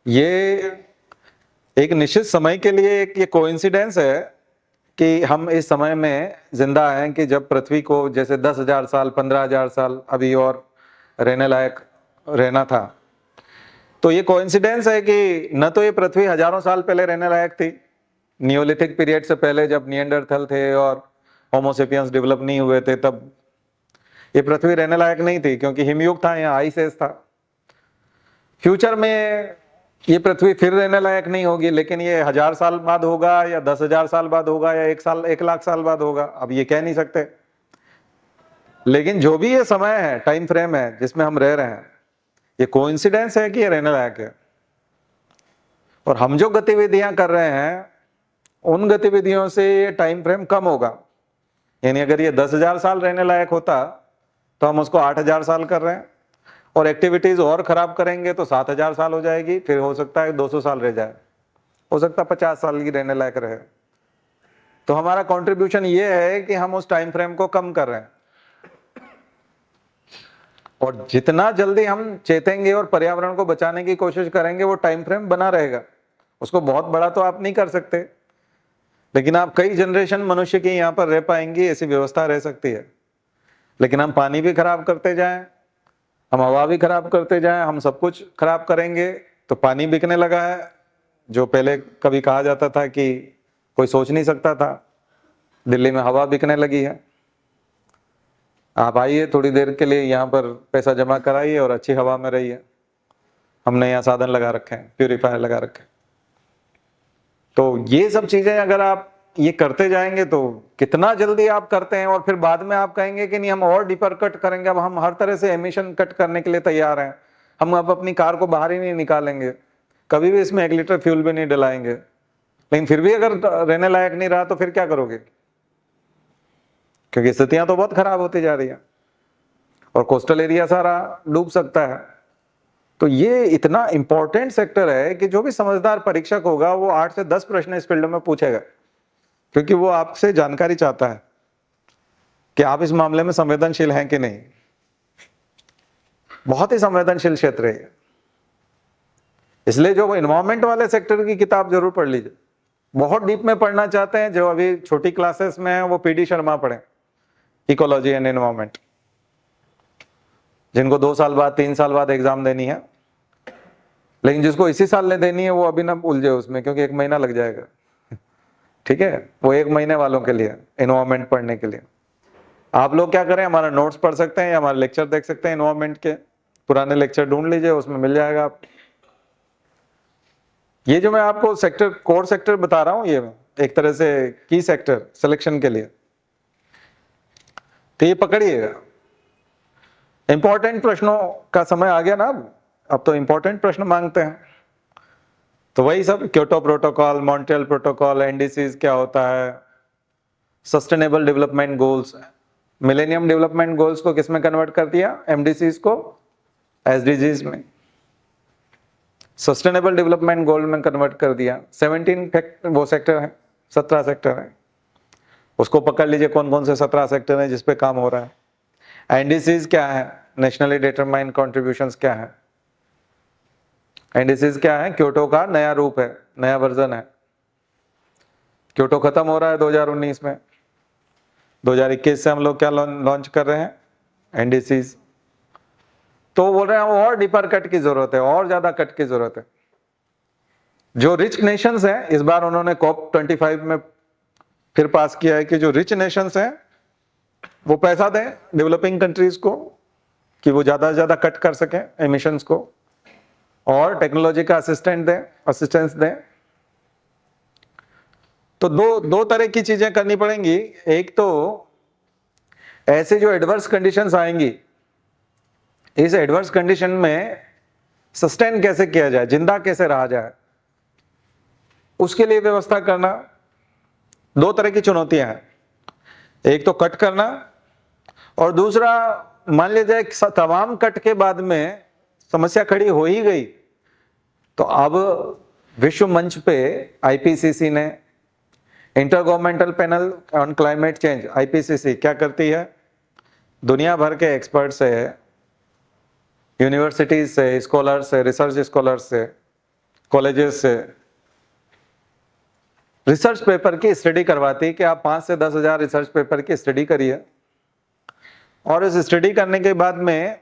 ये एक निश्चित समय के लिए एक ये कोइंसिडेंस है कि हम इस समय में जिंदा हैं कि जब पृथ्वी को जैसे 10,000 साल 15,000 साल अभी और रहने लायक रहना था। तो ये कोइंसिडेंस है कि न तो ये पृथ्वी हजारों साल पहले रहने लायक थी, नियोलिथिक पीरियड से पहले जब निएंडरथल थे और होमोसेपियंस डेवलप नहीं हुए थे, तब ये पृथ्वी रहने लायक नहीं थी क्योंकि हिमयुग था, यहाँ आइस एज था। फ्यूचर में ये पृथ्वी फिर रहने लायक नहीं होगी, लेकिन ये 1000 साल बाद होगा या 10,000 साल बाद होगा या 1 लाख साल बाद होगा, अब ये कह नहीं सकते। लेकिन जो भी ये समय है, टाइम फ्रेम है जिसमें हम रह रहे हैं, ये कोइंसिडेंस है कि ये रहने लायक है। और हम जो गतिविधियां कर रहे हैं उन गतिविधियों से ये टाइम फ्रेम कम होगा। यानी अगर ये 10,000 साल रहने लायक होता तो हम उसको 8,000 साल कर रहे हैं, और एक्टिविटीज और खराब करेंगे तो 7,000 साल हो जाएगी, फिर हो सकता है 200 साल रह जाए, हो सकता है 50 साल की रहने लायक रहे। तो हमारा कंट्रीब्यूशन ये है कि हम उस टाइम फ्रेम को कम कर रहे हैं। और जितना जल्दी हम चेतेंगे और पर्यावरण को बचाने की कोशिश करेंगे, वो टाइम फ्रेम बना रहेगा। उसको बहुत बड़ा तो आप नहीं कर सकते, लेकिन आप कई जनरेशन मनुष्य की यहाँ पर रह पाएंगी, ऐसी व्यवस्था रह सकती है। लेकिन हम पानी भी खराब करते जाएं, हम हवा भी खराब करते जाएं, हम सब कुछ खराब करेंगे तो पानी बिकने लगा है, जो पहले कभी कहा जाता था कि कोई सोच नहीं सकता था। दिल्ली में हवा बिकने लगी है। आप आइए थोड़ी देर के लिए यहाँ पर पैसा जमा कराइए और अच्छी हवा में रहिए। हमने यहाँ साधन लगा रखे हैं, प्यूरिफायर लगा रखे हैं। तो ये सब चीजें अगर आप ये करते जाएंगे तो कितना जल्दी आप करते हैं, और फिर बाद में आप कहेंगे कि नहीं हम और डीपर कट करेंगे, अब हम हर तरह से एमिशन कट करने के लिए तैयार हैं, हम अब अपनी कार को बाहर ही नहीं निकालेंगे, कभी भी इसमें 1 लीटर फ्यूल भी नहीं डलाएंगे। लेकिन फिर भी अगर रहने लायक नहीं रहा तो फिर क्या करोगे? क्योंकि स्थितियां तो बहुत खराब होती जा रही है और कोस्टल एरिया सारा डूब सकता है। तो ये इतना इंपॉर्टेंट सेक्टर है कि जो भी समझदार परीक्षक होगा वो 8 से 10 प्रश्न इस फील्ड में पूछेगा, क्योंकि वो आपसे जानकारी चाहता है कि आप इस मामले में संवेदनशील हैं कि नहीं। बहुत ही संवेदनशील क्षेत्र है, इसलिए जो एनवायरमेंट वाले सेक्टर की किताब जरूर पढ़ लीजिए। बहुत डीप में पढ़ना चाहते हैं, जो अभी छोटी क्लासेस में है वो पीडी शर्मा पढ़े, इकोलॉजी एंड एनवायरमेंट, जिनको 2 साल बाद 3 साल बाद एग्जाम देनी है। लेकिन जिसको इसी साल ने देनी है वो अभी ना उलझे उसमें, क्योंकि 1 महीना लग जाएगा। ठीक है, वो 1 महीने वालों के लिए एनवायरमेंट पढ़ने के लिए आप लोग क्या करें, हमारा नोट्स पढ़ सकते हैं या हमारे लेक्चर देख सकते हैं। एनवायरमेंट के पुराने लेक्चर ढूंढ लीजिए, उसमें मिल जाएगा आप। ये जो मैं आपको सेक्टर कोर सेक्टर बता रहा हूं, ये एक तरह से की सेक्टर सिलेक्शन के लिए, तो ये पकड़िएगा। इंपॉर्टेंट प्रश्नों का समय आ गया ना, अब तो इंपॉर्टेंट प्रश्न मांगते हैं। तो वही सब Kyoto protocol, Montreal protocol, NDCs क्या होता है, sustainable development goals, millennium development goals को किसमें कन्वर्ट कर दिया, एमडीसीज को एसडीजीज में, सस्टेनेबल डेवलपमेंट गोल में कन्वर्ट कर दिया। 17 वो सेक्टर है, 17 सेक्टर है, उसको पकड़ लीजिए कौन कौन से 17 सेक्टर है जिस पे काम हो रहा है। एनडीसीज क्या है, नेशनली डिटरमाइंड कॉन्ट्रीब्यूशंस क्या है, एनडीसीज क्या है, क्योटो का नया रूप है, नया वर्जन है। क्योटो खत्म हो रहा है 2019 में, 2021 से हम लोग क्या लॉन्च कर रहे हैं, एनडीसीज। तो बोल रहे हैं और डीपर कट की जरूरत है, और ज्यादा कट की जरूरत है। जो रिच नेशंस हैं, इस बार उन्होंने COP25 में फिर पास किया है कि जो रिच नेशंस हैं वो पैसा दें डेवलपिंग कंट्रीज को कि वो ज्यादा से ज्यादा कट कर सकें एमिशंस को, और टेक्नोलॉजी का असिस्टेंस दें। तो दो तरह की चीजें करनी पड़ेंगी। एक तो ऐसे जो एडवर्स कंडीशंस आएंगी, इस एडवर्स कंडीशन में सस्टेन कैसे किया जाए, जिंदा कैसे रहा जाए, उसके लिए व्यवस्था करना। दो तरह की चुनौतियां हैं, एक तो कट करना, और दूसरा मान लीजिए तमाम कट के बाद में समस्या खड़ी हो ही गई, तो अब विश्व मंच पे आईपीसीसी ने, inter governmental panel on climate change, IPCC क्या करती है, दुनिया भर के एक्सपर्ट से, यूनिवर्सिटीज से, स्कॉलर से, रिसर्च स्कॉलर से, कॉलेजेस से रिसर्च पेपर की स्टडी करवाती कि आप 5 से 10 हजार रिसर्च पेपर की स्टडी करिए, और इस स्टडी करने के बाद में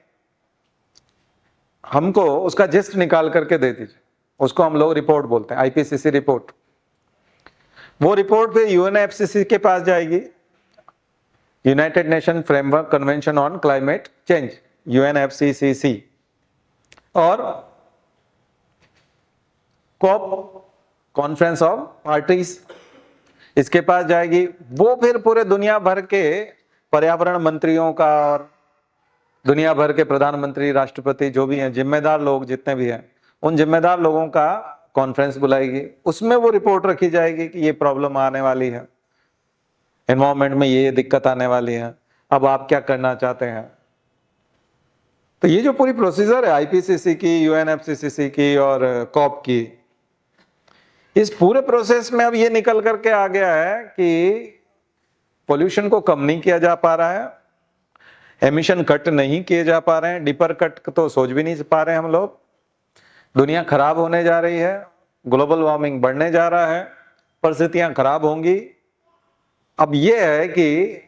हमको उसका जिस्ट निकाल करके दे दीजिए। उसको हम लोग रिपोर्ट बोलते हैं, आईपीसीसी रिपोर्ट। वो रिपोर्ट फिर यूएनएफसीसी के पास जाएगी, United nation framework convention on climate change, UNFCCC, और कॉप, कॉन्फ्रेंस ऑफ पार्टीज, इसके पास जाएगी। वो फिर पूरे दुनिया भर के पर्यावरण मंत्रियों का और दुनिया भर के प्रधानमंत्री, राष्ट्रपति जो भी हैं, जिम्मेदार लोग जितने भी हैं, उन जिम्मेदार लोगों का कॉन्फ्रेंस बुलाएगी। उसमें वो रिपोर्ट रखी जाएगी कि ये प्रॉब्लम आने वाली है, एनवायरमेंट में ये दिक्कत आने वाली है, अब आप क्या करना चाहते हैं। तो ये जो पूरी प्रोसीजर है आईपीसीसी की, यूएनएफसीसीसी की और कॉप की, इस पूरे प्रोसेस में अब ये निकल करके आ गया है कि पोल्यूशन को कम नहीं किया जा पा रहा है, एमिशन कट नहीं किए जा पा रहे हैं, डीपर कट तो सोच भी नहीं पा रहे हैं हम लोग, दुनिया खराब होने जा रही है, ग्लोबल वार्मिंग बढ़ने जा रहा है, परिस्थितियां खराब होंगी। अब ये है कि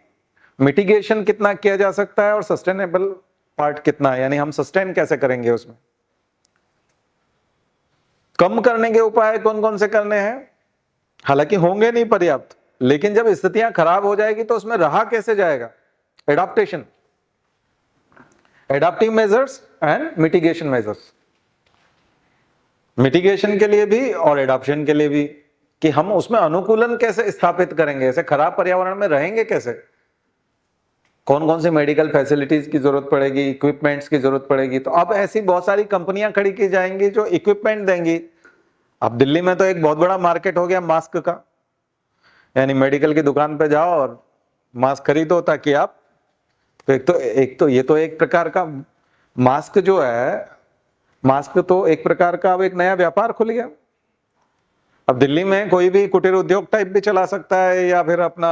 मिटिगेशन कितना किया जा सकता है और सस्टेनेबल पार्ट कितना है, यानी हम सस्टेन कैसे करेंगे, उसमें कम करने के उपाय कौन कौन से करने हैं। हालांकि होंगे नहीं पर्याप्त, लेकिन जब स्थितियां खराब हो जाएगी तो उसमें रहा कैसे जाएगा, adaptation, adaptive measures and mitigation measures, mitigation के लिए भी और एडाप्शन के लिए भी, कि हम उसमें अनुकूलन कैसे स्थापित करेंगे, ऐसे खराब पर्यावरण में रहेंगे कैसे, कौन कौन से मेडिकल फैसिलिटीज की जरूरत पड़ेगी, इक्विपमेंट्स की जरूरत पड़ेगी। तो अब ऐसी बहुत सारी कंपनियां खड़ी की जाएंगी जो इक्विपमेंट देंगी। अब दिल्ली में तो एक बहुत बड़ा मार्केट हो गया मास्क का, यानी मेडिकल की दुकान पे जाओ और मास्क खरीदो ताकि आप, तो ये तो एक प्रकार का मास्क जो है, मास्क तो एक प्रकार का अब एक नया व्यापार खुल गया। अब दिल्ली में कोई भी कुटीर उद्योग टाइप भी चला सकता है या फिर अपना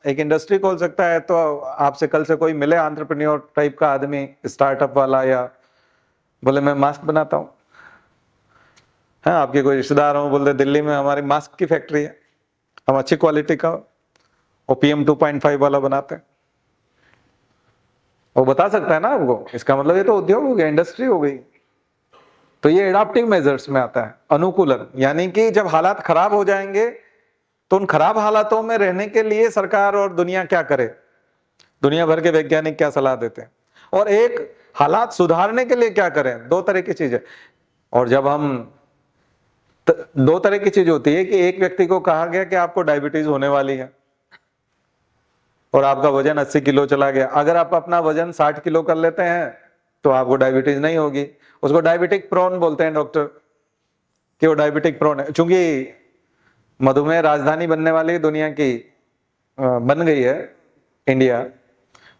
एक इंडस्ट्री खोल सकता है। तो आपसे कल से कोई मिले एंटरप्रेन्योर टाइप का आदमी, स्टार्टअप वाला, या बोले मैं मास्क बनाता हूँ, हाँ आपके कोई रिश्तेदार हो, बोलते दिल्ली में हमारी मास्क की फैक्ट्री है, हम अच्छी क्वालिटी का OPM 2.5 वाला बनाते हैं, वो बता सकता है ना आपको। इसका मतलब ये तो उद्योग हो गया, इंडस्ट्री हो गई। तो ये एडाप्टिव मेजर्स में आता है, अनुकूलन, यानी कि जब हालात खराब हो जाएंगे तो उन खराब हालातों में रहने के लिए सरकार और दुनिया क्या करे, दुनिया भर के वैज्ञानिक क्या सलाह देते हैं, और एक हालात सुधारने के लिए क्या करें। दो तरह की चीजें। और जब हम दो तरह की चीज होती है कि एक व्यक्ति को कहा गया कि आपको डायबिटीज होने वाली है और आपका वजन 80 किलो चला गया, अगर आप अपना वजन 60 किलो कर लेते हैं तो आपको डायबिटीज नहीं होगी। उसको डायबिटिक प्रोन बोलते हैं डॉक्टर। कि वो डायबिटिक प्रोन है। चूंकि मधुमेह राजधानी बनने वाली दुनिया की बन गई है इंडिया,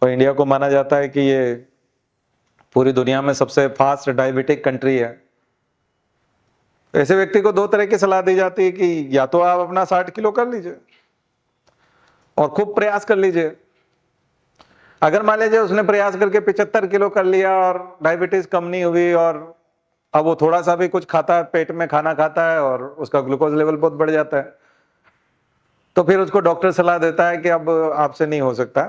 और इंडिया को माना जाता है कि ये पूरी दुनिया में सबसे फास्ट डायबिटिक कंट्री है। ऐसे व्यक्ति को दो तरह की सलाह दी जाती है कि या तो आप अपना 60 किलो कर लीजिए और खूब प्रयास कर लीजिए। अगर मान लीजिए उसने प्रयास करके 75 किलो कर लिया और डायबिटीज कम नहीं हुई, और अब वो थोड़ा सा भी कुछ खाता है, पेट में खाना खाता है और उसका ग्लूकोज लेवल बहुत बढ़ जाता है, तो फिर उसको डॉक्टर सलाह देता है कि अब आपसे नहीं हो सकता।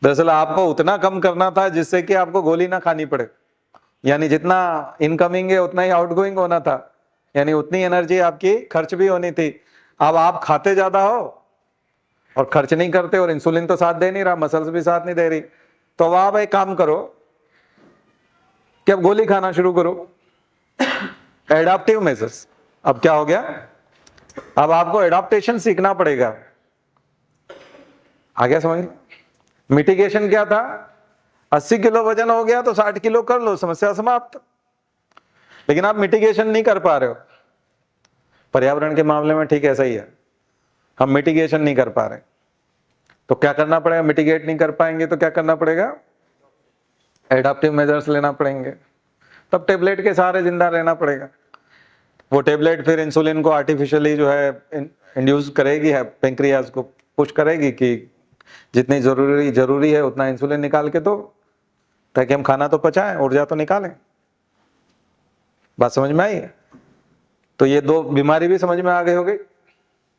दरअसल आपको उतना कम करना था जिससे कि आपको गोली ना खानी पड़े, यानी जितना इनकमिंग है उतना ही आउटगोइंग होना था, यानी उतनी एनर्जी आपकी खर्च भी होनी थी। अब आप खाते ज्यादा हो और खर्च नहीं करते, और इंसुलिन तो साथ दे नहीं रहा, मसल्स भी साथ नहीं दे रही, तो अब आप एक काम करो कि अब गोली खाना शुरू करो। Adaptive measures. अब क्या हो गया, अब आपको एडाप्टेशन सीखना पड़ेगा। आ गया समझ? मिटिगेशन क्या था, 80 किलो वजन हो गया तो 60 किलो कर लो, समस्या समाप्त। लेकिन आप मिटिगेशन नहीं कर पा रहे हो। पर्यावरण के मामले में ठीक ऐसा ही है, हम मिटिगेशन नहीं कर पा रहे, तो क्या करना पड़ेगा? मिटिगेट नहीं कर पाएंगे तो क्या करना पड़ेगा? एडाप्टिव मेजर्स लेना पड़ेंगे। तब टेबलेट के सहारे जिंदा रहना पड़ेगा। वो टेबलेट फिर इंसुलिन को आर्टिफिशियली जो है इंड्यूस करेगी, है पेंक्रियाज को पुश करेगी कि जितनी जरूरी है उतना इंसुलिन निकाल के दो, ताकि हम खाना तो पचाएं, ऊर्जा तो निकालें। बात समझ में आई? तो ये दो बीमारी भी समझ में आ गई होगी।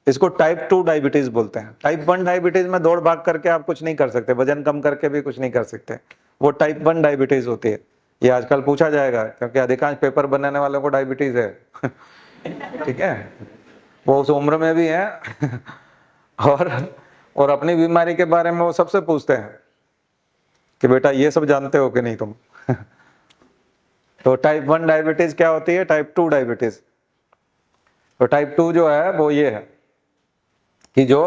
इसको टाइप 2 डायबिटीज बोलते हैं। टाइप 1 डायबिटीज में दौड़ भाग करके आप कुछ नहीं कर सकते, वजन कम करके भी कुछ नहीं कर सकते, वो टाइप 1 डायबिटीज होती है। ये आजकल पूछा जाएगा क्योंकि अधिकांश पेपर बनाने वालों को डायबिटीज है। ठीक है, वो उस उम्र में भी है और अपनी बीमारी के बारे में वो सबसे पूछते हैं कि बेटा ये सब जानते हो कि नहीं तुम। तो टाइप 1 डायबिटीज क्या होती है? Type 2 diabetes. तो टाइप 2 जो है वो ये है कि जो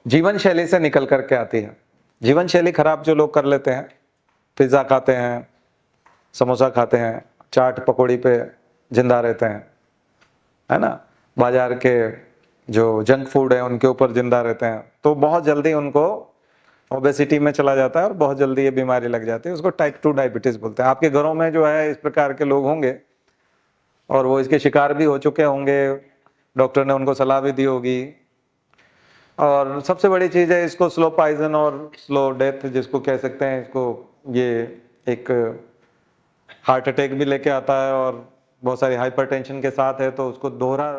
जीवन शैली से निकल करके आती है। जीवन शैली खराब जो लोग कर लेते हैं, पिज्जा खाते हैं, समोसा खाते हैं, चाट पकौड़ी पे जिंदा रहते हैं, है ना, बाजार के जो जंक फूड है उनके ऊपर जिंदा रहते हैं, तो बहुत जल्दी उनको ओबेसिटी में चला जाता है और बहुत जल्दी ये बीमारी लग जाती है। उसको टाइप 2 डायबिटीज बोलते हैं। आपके घरों में जो है इस प्रकार के लोग होंगे और वो इसके शिकार भी हो चुके होंगे, डॉक्टर ने उनको सलाह भी दी होगी। और सबसे बड़ी चीज है, इसको स्लो पॉइजन और स्लो डेथ जिसको कह सकते हैं, इसको ये एक हार्ट अटैक भी लेके आता है और बहुत सारी हाइपरटेंशन के साथ है, तो उसको दोहरा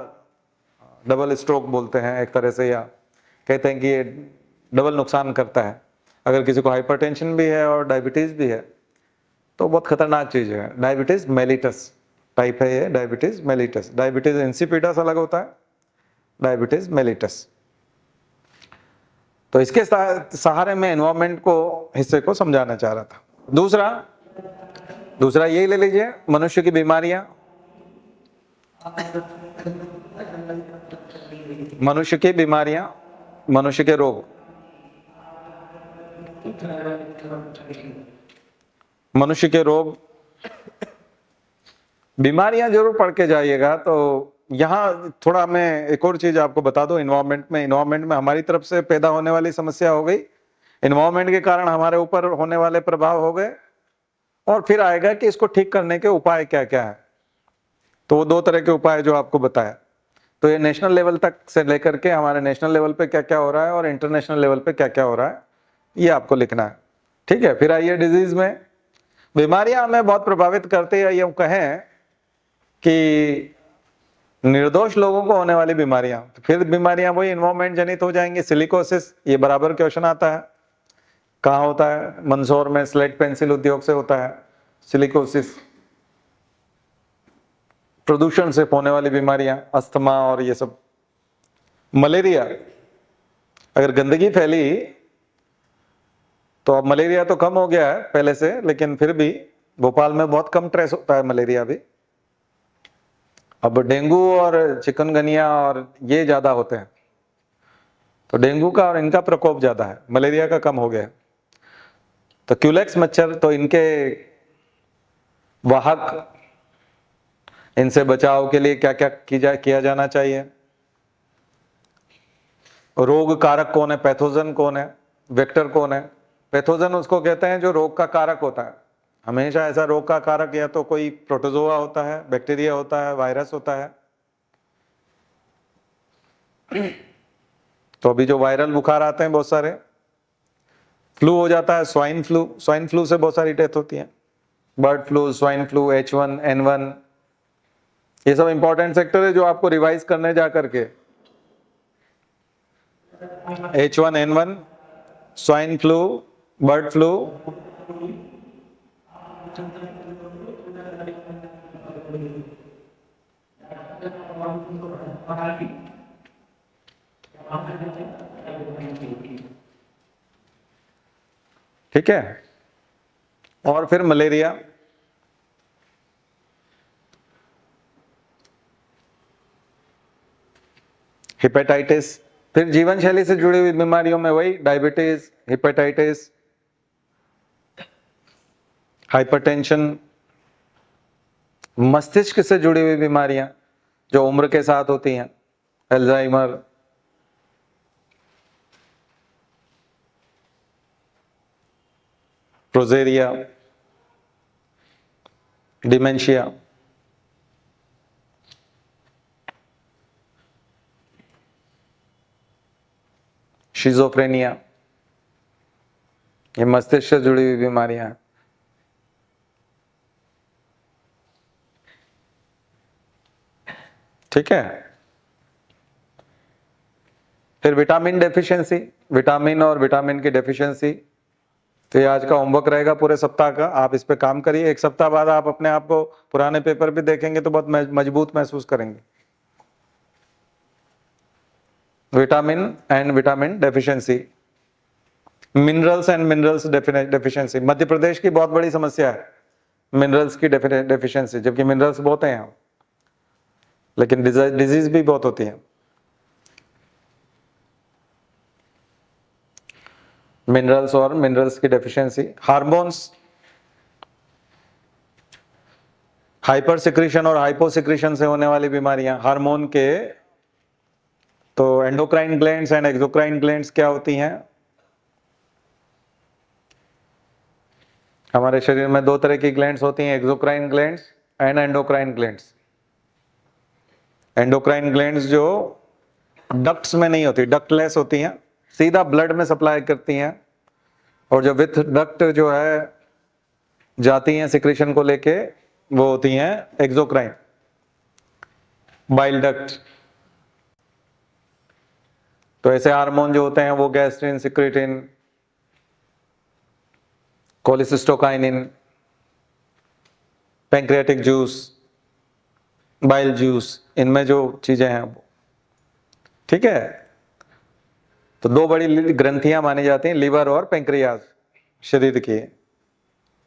डबल स्ट्रोक बोलते हैं एक तरह से, या कहते हैं कि ये डबल नुकसान करता है। अगर किसी को हाइपरटेंशन भी है और डायबिटीज भी है तो बहुत खतरनाक चीज है। डायबिटीज मेलिटस टाइप है ये, डायबिटीज मेलिटस। डायबिटीज इंसिपिडस अलग होता है, डायबिटीज मेलिटस। तो इसके सहारे में एनवायरमेंट को हिस्से को समझाना चाह रहा था। दूसरा यही ले लीजिए, मनुष्य की बीमारियां, मनुष्य की बीमारियां, मनुष्य के रोग, मनुष्य के रोग, बीमारियां जरूर पढ़ के जाइएगा। तो यहाँ थोड़ा मैं एक और चीज आपको बता दूं, इन्वायरमेंट में हमारी तरफ से पैदा होने वाली समस्या हो गई, इन्वायरमेंट के कारण हमारे ऊपर होने वाले प्रभाव हो गए, और फिर आएगा कि इसको ठीक करने के उपाय क्या क्या है। तो वो दो तरह के उपाय जो आपको बताया, तो ये नेशनल लेवल तक से लेकर के हमारे नेशनल लेवल पे क्या क्या हो रहा है और इंटरनेशनल लेवल पे क्या क्या हो रहा है, ये आपको लिखना है। ठीक है, फिर आइए डिजीज में। बीमारियां हमें बहुत प्रभावित करती है, ये कहें कि निर्दोष लोगों को होने वाली बीमारियां, तो फिर बीमारियां वही इन्वायरमेंट जनित हो जाएंगी। सिलिकोसिस, ये बराबर क्वेश्चन आता है, कहाँ होता है? मंदसौर में स्लेट पेंसिल उद्योग से होता है सिलिकोसिस। प्रदूषण से होने वाली बीमारियां, अस्थमा और ये सब। मलेरिया, अगर गंदगी फैली तो अब मलेरिया तो कम हो गया है पहले से, लेकिन फिर भी भोपाल में बहुत कम ट्रेस होता है मलेरिया भी। अब डेंगू और चिकनगुनिया और ये ज्यादा होते हैं, तो डेंगू का और इनका प्रकोप ज्यादा है, मलेरिया का कम हो गया है। तो क्यूलेक्स मच्छर, तो इनके वाहक इनसे बचाव के लिए क्या क्या किया जाना चाहिए। रोग कारक कौन है, पैथोजन कौन है, वेक्टर कौन है। पैथोजन उसको कहते हैं जो रोग का कारक होता है। हमेशा ऐसा रोग का कारक या तो कोई प्रोटोजोआ होता है, बैक्टीरिया होता है, वायरस होता है। तो अभी जो वायरल बुखार आते हैं बहुत सारे, फ्लू हो जाता है, स्वाइन फ्लू, स्वाइन फ्लू से बहुत सारी डेथ होती है। Bird flu, swine flu, H1N1, ये सब इंपॉर्टेंट सेक्टर है जो आपको रिवाइज करने जा करके। H1N1, swine flu, bird flu, ठीक है, और फिर मलेरिया, हेपेटाइटिस, फिर जीवन शैली से जुड़ी हुई बीमारियों में वही डायबिटीज, हेपेटाइटिस, हाइपरटेंशन, मस्तिष्क से जुड़ी हुई बीमारियां जो उम्र के साथ होती हैं, अल्जाइमर, प्रोजेरिया, डिमेंशिया, शिजोफ्रेनिया, ये मस्तिष्क से जुड़ी हुई बीमारियां हैं। ठीक है, फिर विटामिन डेफिशिएंसी, विटामिन और विटामिन की डेफिशिएंसी, तो ये आज का होमवर्क रहेगा पूरे सप्ताह का। आप इस पे काम करिए, एक सप्ताह बाद आप अपने आप को पुराने पेपर भी देखेंगे तो बहुत मजबूत महसूस करेंगे। Vitamin and vitamin deficiency, minerals and minerals deficiency, Madhya Pradesh की बहुत बड़ी समस्या है मिनरल्स की डेफिशिएंसी, जबकि मिनरल्स बहुत हैं यहाँ, लेकिन डिजीज भी बहुत होती है। मिनरल्स और मिनरल्स की डेफिशिएंसी, हार्मोन्स, हाइपर सिक्रीशन और हाइपो सिक्रीशन से होने वाली बीमारियां, हार्मोन के, तो endocrine glands and exocrine glands क्या होती हैं। हमारे शरीर में दो तरह की ग्लैंड्स होती हैं, exocrine glands and endocrine glands. Endocrine glands जो डक्ट्स में नहीं होती, डक्टलेस होती हैं, सीधा ब्लड में सप्लाई करती हैं, और जो विथ डक्ट जो है जाती हैं सिक्रीशन को लेके, वो होती हैं एक्सोक्राइन, बाइल डक्ट। तो ऐसे हार्मोन जो होते हैं वो gastrin, secretin, cholecystokinin, pancreatic juice, bile juice, इनमें जो चीजें हैं वो, ठीक है। तो दो बड़ी ग्रंथियां मानी जाती हैं, लीवर और पैंक्रियाज शरीर की,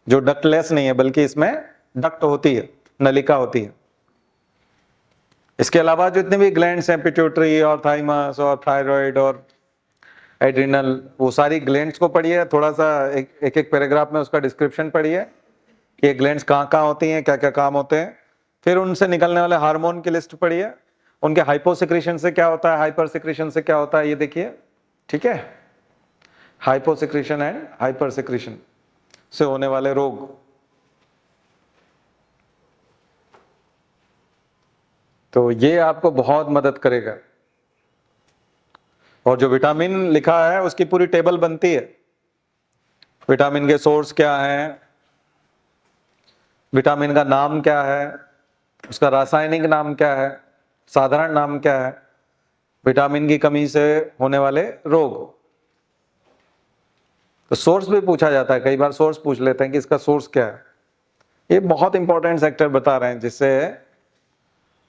जो डक्टलेस नहीं है बल्कि इसमें डक्ट होती है, नलिका होती है। इसके अलावा जितने भी ग्लैंड्स हैं, पिट्यूटरी और थाइमस और थायराइड और एड्रिनल, वो सारी ग्लैंड्स को पढ़िए, थोड़ा सा एक एक पैराग्राफ में उसका डिस्क्रिप्शन पढ़िए कि ये ग्लैंड्स कहाँ कहाँ होती हैं, क्या क्या काम होते हैं। फिर उनसे निकलने वाले हार्मोन की लिस्ट पढ़िए, उनके हाइपोसिक्रीशन से क्या होता है, हाइपर सिक्रीशन से क्या होता है, ये देखिए, ठीक है। हाइपोसिक्रीशन एंड हाइपर सिक्रीशन से होने वाले रोग, तो ये आपको बहुत मदद करेगा। और जो विटामिन लिखा है उसकी पूरी टेबल बनती है, विटामिन के सोर्स क्या है, विटामिन का नाम क्या है, उसका रासायनिक नाम क्या है, साधारण नाम क्या है, विटामिन की कमी से होने वाले रोग। तो सोर्स भी पूछा जाता है, कई बार सोर्स पूछ लेते हैं कि इसका सोर्स क्या है। ये बहुत इंपॉर्टेंट सेक्टर बता रहे हैं जिससे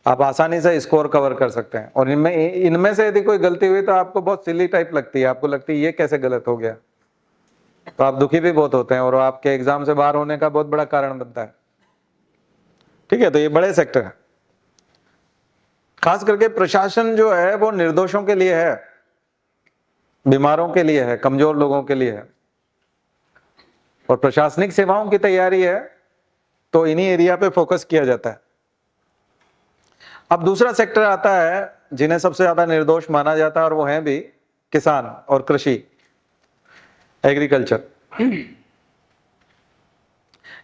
आप आसानी से स्कोर कवर कर सकते हैं। और इनमें से यदि कोई गलती हुई तो आपको बहुत सिली टाइप लगती है, आपको लगती है ये कैसे गलत हो गया, तो आप दुखी भी बहुत होते हैं और आपके एग्जाम से बाहर होने का बहुत बड़ा कारण बनता है। ठीक है, तो ये बड़े सेक्टर है। खास करके प्रशासन जो है वो निर्दोषों के लिए है, बीमारों के लिए है, कमजोर लोगों के लिए है। और प्रशासनिक सेवाओं की तैयारी है तो इन्हीं एरिया पे फोकस किया जाता है। अब दूसरा सेक्टर आता है जिन्हें सबसे ज्यादा निर्दोष माना जाता है, और वो है भी किसान और कृषि, एग्रीकल्चर।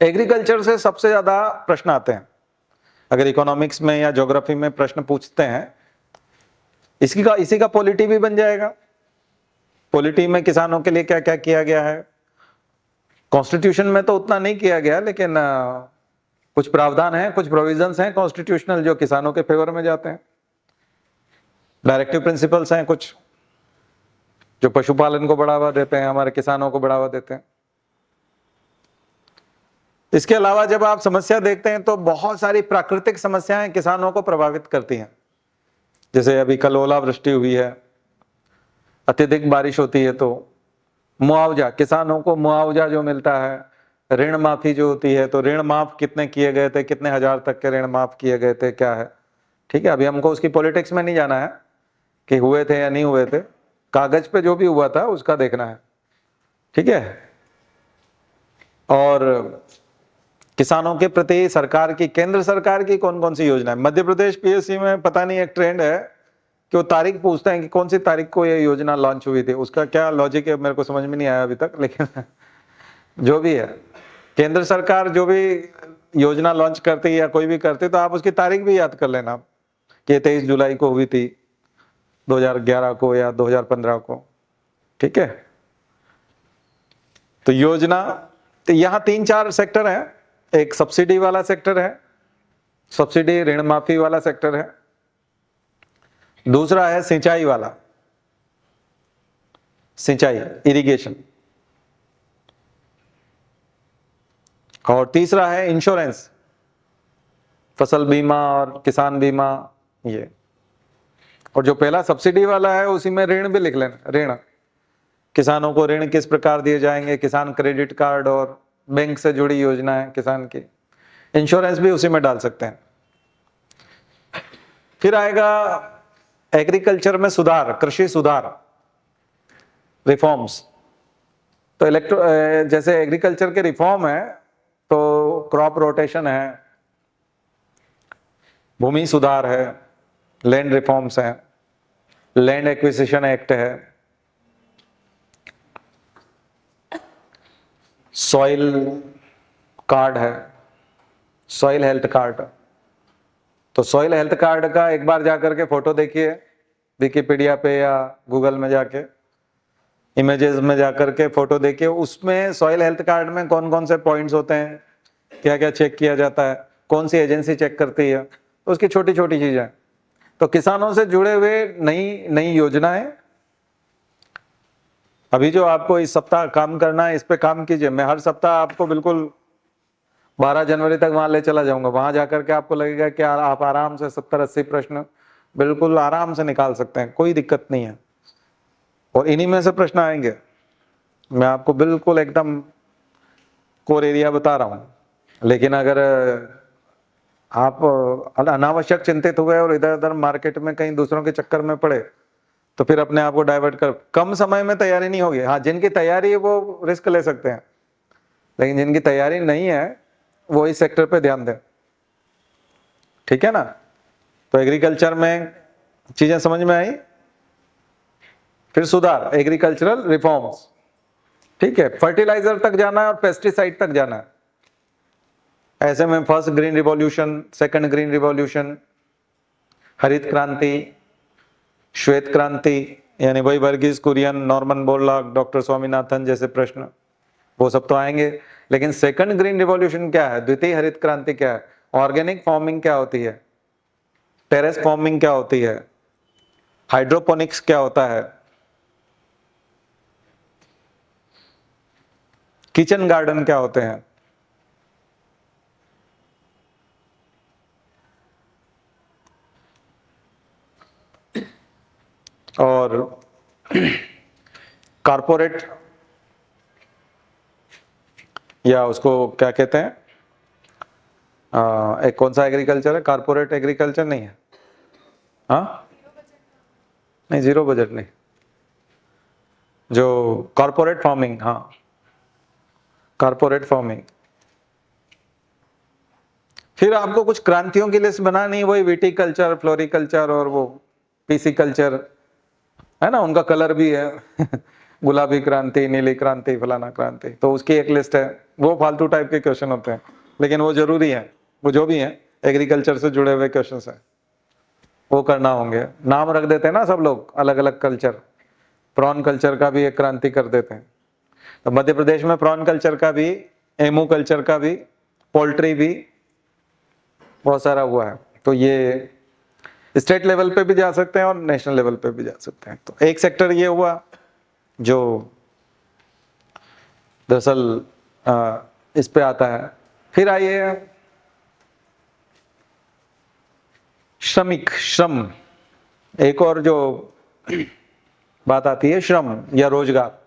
एग्रीकल्चर से सबसे ज्यादा प्रश्न आते हैं अगर इकोनॉमिक्स में या ज्योग्राफी में प्रश्न पूछते हैं। इसी का पॉलिटी भी बन जाएगा। पॉलिटी में किसानों के लिए क्या क्या किया गया है, कॉन्स्टिट्यूशन में तो उतना नहीं किया गया, लेकिन कुछ प्रावधान है, कुछ प्रोविजंस हैं कॉन्स्टिट्यूशनल जो किसानों के फेवर में जाते हैं। डायरेक्टिव प्रिंसिपल्स हैं कुछ जो पशुपालन को बढ़ावा देते हैं, हमारे किसानों को बढ़ावा देते हैं। इसके अलावा जब आप समस्या देखते हैं तो बहुत सारी प्राकृतिक समस्याएं किसानों को प्रभावित करती हैं। जैसे अभी कल ओलावृष्टि हुई है, अत्यधिक बारिश होती है तो मुआवजा, किसानों को मुआवजा जो मिलता है, ऋण माफी जो होती है, तो ऋण माफ कितने किए गए थे, कितने हजार तक के ऋण माफ किए गए थे, क्या है। ठीक है, अभी हमको उसकी पॉलिटिक्स में नहीं जाना है कि हुए थे या नहीं हुए थे, कागज पे जो भी हुआ था उसका देखना है। ठीक है, और किसानों के प्रति सरकार की, केंद्र सरकार की कौन कौन सी योजना है। मध्य प्रदेश पीएससी में पता नहीं एक ट्रेंड है कि वो तारीख पूछते हैं कि कौन सी तारीख को ये योजना लॉन्च हुई थी। उसका क्या लॉजिक है मेरे को समझ में नहीं आया अभी तक, लेकिन जो भी है, केंद्र सरकार जो भी योजना लॉन्च करती है या कोई भी करती है तो आप उसकी तारीख भी याद कर लेना कि 23 जुलाई को हुई थी 2011 को या 2015 को। ठीक है, तो योजना, तो यहाँ 3-4 सेक्टर है। एक सब्सिडी वाला सेक्टर है, सब्सिडी ऋण माफी वाला सेक्टर है। दूसरा है सिंचाई वाला, सिंचाई इरिगेशन। और तीसरा है इंश्योरेंस, फसल बीमा और किसान बीमा ये। और जो पहला सब्सिडी वाला है उसी में ऋण भी लिख लेना, ऋण, किसानों को ऋण किस प्रकार दिए जाएंगे, किसान क्रेडिट कार्ड और बैंक से जुड़ी योजना है किसान की। इंश्योरेंस भी उसी में डाल सकते हैं। फिर आएगा एग्रीकल्चर में सुधार, कृषि सुधार, रिफॉर्म्स। तो जैसे एग्रीकल्चर के रिफॉर्म है तो क्रॉप रोटेशन है, भूमि सुधार है, लैंड रिफॉर्म्स है, लैंड एक्विजिशन एक्ट है, सॉइल कार्ड है, सॉइल हेल्थ कार्ड। तो सॉइल हेल्थ कार्ड का एक बार जाकर के फोटो देखिए विकिपीडिया पे या गूगल में जाके, इमेजेस में जाकर के फोटो देखिए। उसमें सॉइल हेल्थ कार्ड में कौन कौन से पॉइंट्स होते हैं, क्या क्या चेक किया जाता है, कौन सी एजेंसी चेक करती है, तो उसकी छोटी छोटी चीजें। तो किसानों से जुड़े हुए नई नई योजनाएं, अभी जो आपको इस सप्ताह काम करना है इस पे काम कीजिए। मैं हर सप्ताह आपको बिल्कुल 12 जनवरी तक वहां ले चला जाऊंगा। वहां जाकर के आपको लगेगा कि आप आराम से 70-80 प्रश्न बिल्कुल आराम से निकाल सकते हैं, कोई दिक्कत नहीं है। और इन्हीं में से प्रश्न आएंगे। मैं आपको बिल्कुल एकदम कोर एरिया बता रहा हूं। लेकिन अगर आप अनावश्यक चिंतित हुए और इधर उधर मार्केट में कहीं दूसरों के चक्कर में पड़े तो फिर अपने आप को डाइवर्ट कर, कम समय में तैयारी नहीं होगी। हाँ, जिनकी तैयारी है वो रिस्क ले सकते हैं, लेकिन जिनकी तैयारी नहीं है वो इस सेक्टर पे ध्यान दें। ठीक है ना। तो एग्रीकल्चर में चीजें समझ में आई। फिर सुधार, एग्रीकल्चरल रिफॉर्म्स। ठीक है, फर्टिलाइजर तक जाना है और पेस्टिसाइड तक जाना है। ऐसे में first green revolution, second green revolution, हरित क्रांति, श्वेत क्रांति, यानी वही Verghese Kurien, Norman Borlaug, doctor Swaminathan जैसे प्रश्न, वो सब तो आएंगे। लेकिन सेकंड ग्रीन रिवॉल्यूशन क्या है, द्वितीय हरित क्रांति क्या है, ऑर्गेनिक फार्मिंग क्या होती है, टेरेस फार्मिंग क्या होती है, हाइड्रोपोनिक्स क्या होता है, किचन गार्डन क्या होते हैं, और कारपोरेट, या उसको क्या कहते हैं, एक कौन सा एग्रीकल्चर है, कारपोरेट एग्रीकल्चर नहीं है, हाँ नहीं, जीरो बजट नहीं, जो कारपोरेट फार्मिंग, हाँ कारपोरेट फार्मिंग, फिर आपको कुछ क्रांतियों की लिस्ट बनानी है, वही विटिकल्चर, फ्लोरिकल्चर और वो पीसी कल्चर है ना, उनका कलर भी है गुलाबी क्रांति, नीली क्रांति, फलाना क्रांति, तो उसकी एक लिस्ट है। वो फालतू टाइप के क्वेश्चन होते हैं, लेकिन वो जरूरी है, वो जो भी है एग्रीकल्चर से जुड़े हुए क्वेश्चन है वो करना होंगे। नाम रख देते हैं ना सब लोग अलग अलग कल्चर, प्रॉन कल्चर का भी एक क्रांति कर देते हैं। तो मध्य प्रदेश में प्रॉन कल्चर का भी, एमू कल्चर का भी, पोल्ट्री भी बहुत सारा हुआ है। तो ये स्टेट लेवल पे भी जा सकते हैं और नेशनल लेवल पे भी जा सकते हैं। तो एक सेक्टर ये हुआ जो दरअसल इस पे आता है। फिर आइए श्रमिक, श्रम, एक और जो बात आती है श्रम या रोजगार,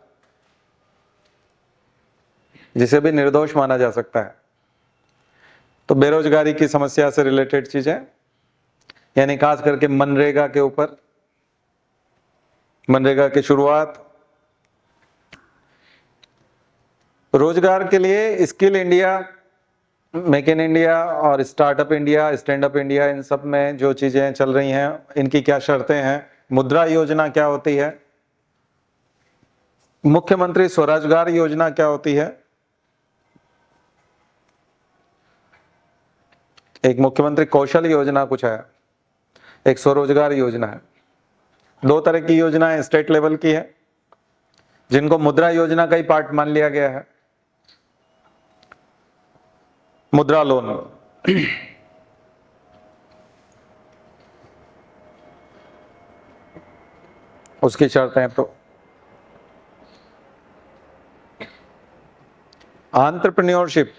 जिसे भी निर्दोष माना जा सकता है। तो बेरोजगारी की समस्या से रिलेटेड चीजें, यानी खास करके मनरेगा के ऊपर, मनरेगा की शुरुआत, रोजगार के लिए skill India, make in India और startup India, stand up India, इन सब में जो चीजें चल रही हैं इनकी क्या शर्तें हैं, मुद्रा योजना क्या होती है, मुख्यमंत्री स्वरोजगार योजना क्या होती है, एक मुख्यमंत्री कौशल योजना कुछ है, एक स्वरोजगार योजना है। दो तरह की योजनाएं स्टेट लेवल की है, जिनको मुद्रा योजना का ही पार्ट मान लिया गया है। मुद्रा लोन, उसकी शर्तें तो एंटरप्रेन्योरशिप,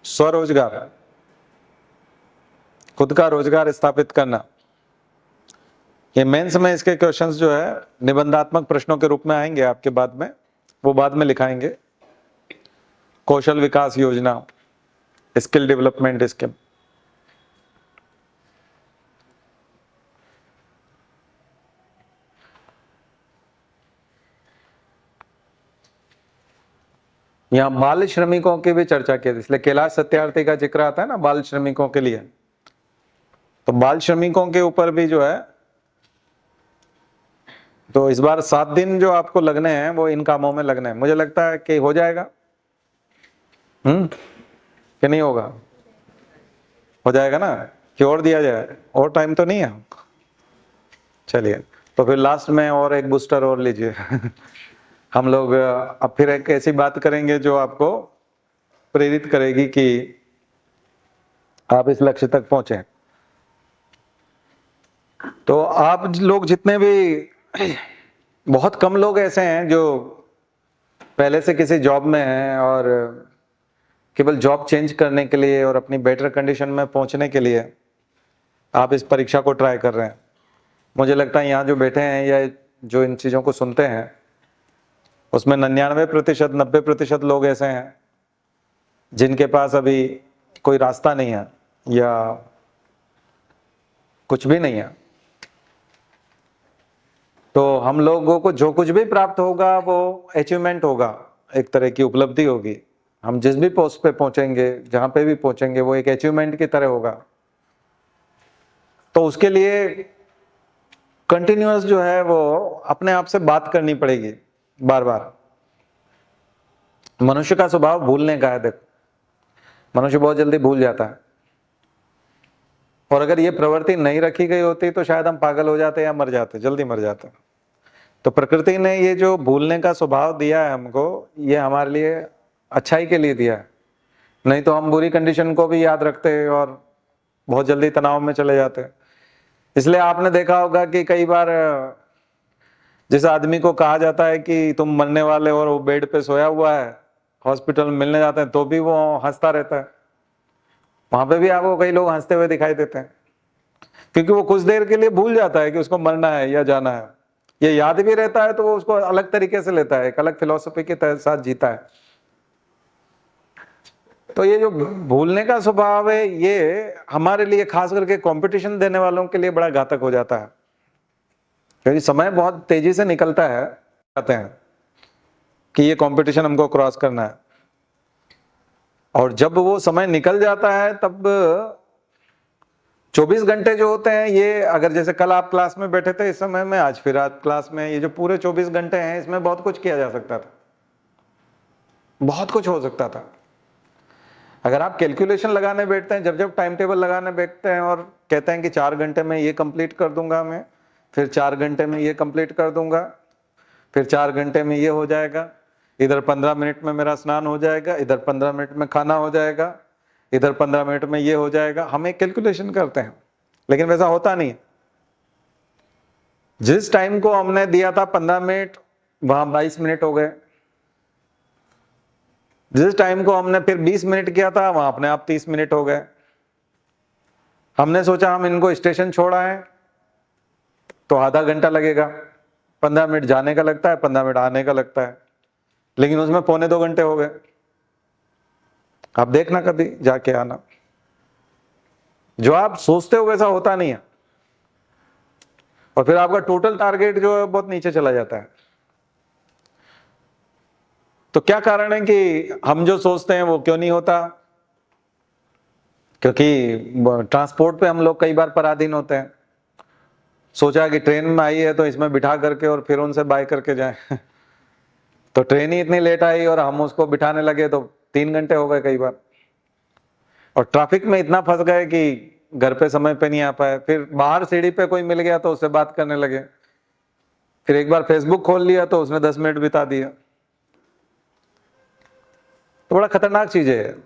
स्वरोजगार, खुद का रोजगार स्थापित करना। ये मेंस में इसके क्वेश्चंस जो है निबंधात्मक प्रश्नों के रूप में आएंगे आपके बाद में, वो बाद में लिखाएंगे। कौशल विकास योजना, स्किल डेवलपमेंट स्कीम, यहाँ बाल श्रमिकों की भी चर्चा की थी, इसलिए कैलाश सत्यार्थी का जिक्र आता है ना बाल श्रमिकों के लिए। तो बाल श्रमिकों के ऊपर भी जो है, तो इस बार 7 दिन जो आपको लगने हैं वो इन कामों में लगने हैं। मुझे लगता है कि हो जाएगा, कि नहीं होगा? हो जाएगा ना, कि और दिया जाए? और टाइम तो नहीं है? चलिए, तो फिर लास्ट में और एक बूस्टर और लीजिए हम लोग अब फिर एक ऐसी बात करेंगे जो आपको प्रेरित करेगी कि आप इस लक्ष्य तक पहुंचे। तो आप लोग जितने भी, बहुत कम लोग ऐसे हैं जो पहले से किसी जॉब में हैं और केवल जॉब चेंज करने के लिए और अपनी बेटर कंडीशन में पहुंचने के लिए आप इस परीक्षा को ट्राई कर रहे हैं। मुझे लगता है यहाँ जो बैठे हैं या जो इन चीज़ों को सुनते हैं उसमें 99%, 90% लोग ऐसे हैं जिनके पास अभी कोई रास्ता नहीं है या कुछ भी नहीं है। तो हम लोगों को जो कुछ भी प्राप्त होगा वो अचीवमेंट होगा, एक तरह की उपलब्धि होगी। हम जिस भी पोस्ट पे पहुंचेंगे, जहां पे भी पहुंचेंगे, वो एक अचीवमेंट की तरह होगा। तो उसके लिए कंटिन्यूअस जो है वो अपने आप से बात करनी पड़ेगी बार बार। मनुष्य का स्वभाव भूलने का है। देखो, मनुष्य बहुत जल्दी भूल जाता है, और अगर ये प्रवृत्ति नहीं रखी गई होती तो शायद हम पागल हो जाते या मर जाते, जल्दी मर जाते। तो प्रकृति ने ये जो भूलने का स्वभाव दिया है हमको, ये हमारे लिए अच्छाई के लिए दिया है। नहीं तो हम बुरी कंडीशन को भी याद रखते और बहुत जल्दी तनाव में चले जाते। इसलिए आपने देखा होगा कि कई बार जिस आदमी को कहा जाता है कि तुम मरने वाले हो और वो बेड पे सोया हुआ है, हॉस्पिटल में मिलने जाते हैं तो भी वो हंसता रहता है। वहां पे भी आपको कई लोग हंसते हुए दिखाई देते हैं, क्योंकि वो कुछ देर के लिए भूल जाता है कि उसको मरना है या जाना है। ये याद भी रहता है तो वो उसको अलग तरीके से लेता है, एक अलग फिलॉसफी के साथ जीता है। तो ये जो भूलने का स्वभाव है, ये हमारे लिए, खास करके कंपटीशन देने वालों के लिए बड़ा घातक हो जाता है, क्योंकि समय बहुत तेजी से निकलता है, कहते हैं कि ये कंपटीशन हमको क्रॉस करना है। और जब वो समय निकल जाता है तब 24 घंटे जो होते हैं ये, अगर जैसे कल आप क्लास में बैठे थे इस समय में, आज फिर आप क्लास में, ये जो पूरे 24 घंटे हैं इसमें बहुत कुछ किया जा सकता था, बहुत कुछ हो सकता था। अगर आप कैलकुलेशन लगाने बैठते हैं, जब जब टाइम टेबल लगाने बैठते हैं और कहते हैं कि 4 घंटे में ये कंप्लीट कर दूंगा मैं, फिर 4 घंटे में ये कंप्लीट कर दूंगा, फिर 4 घंटे में ये हो जाएगा, इधर 15 मिनट में मेरा स्नान हो जाएगा, इधर 15 मिनट में खाना हो जाएगा, इधर 15 मिनट में ये हो जाएगा, हम एक कैलकुलेशन करते हैं, लेकिन वैसा होता नहीं। जिस टाइम को हमने दिया था 15 मिनट, वहां 22 मिनट हो गए। जिस टाइम को हमने फिर 20 मिनट किया था, वहां अपने आप 30 मिनट हो गए। हमने सोचा हम इनको स्टेशन छोड़ा है तो आधा घंटा लगेगा, 15 मिनट जाने का लगता है, 15 मिनट आने का लगता है, लेकिन उसमें 1.25 घंटे हो गए। आप देखना कभी जाके आना, जो आप सोचते हो वैसा होता नहीं है, और फिर आपका टोटल टारगेट जो है बहुत नीचे चला जाता है। तो क्या कारण है कि हम जो सोचते हैं वो क्यों नहीं होता? क्योंकि ट्रांसपोर्ट पे हम लोग कई बार पराधीन होते हैं। सोचा कि ट्रेन में आई है तो इसमें बिठा करके और फिर उनसे बाय करके जाएं तो ट्रेन ही इतनी लेट आई और हम उसको बिठाने लगे तो 3 घंटे हो गए कई बार, और ट्रैफिक में इतना फंस गए कि घर पे समय पे नहीं आ पाए। फिर बाहर सीढ़ी पे कोई मिल गया तो उससे बात करने लगे, फिर एक बार फेसबुक खोल लिया तो उसमें 10 मिनट बिता दिया। तो बड़ा खतरनाक चीज है।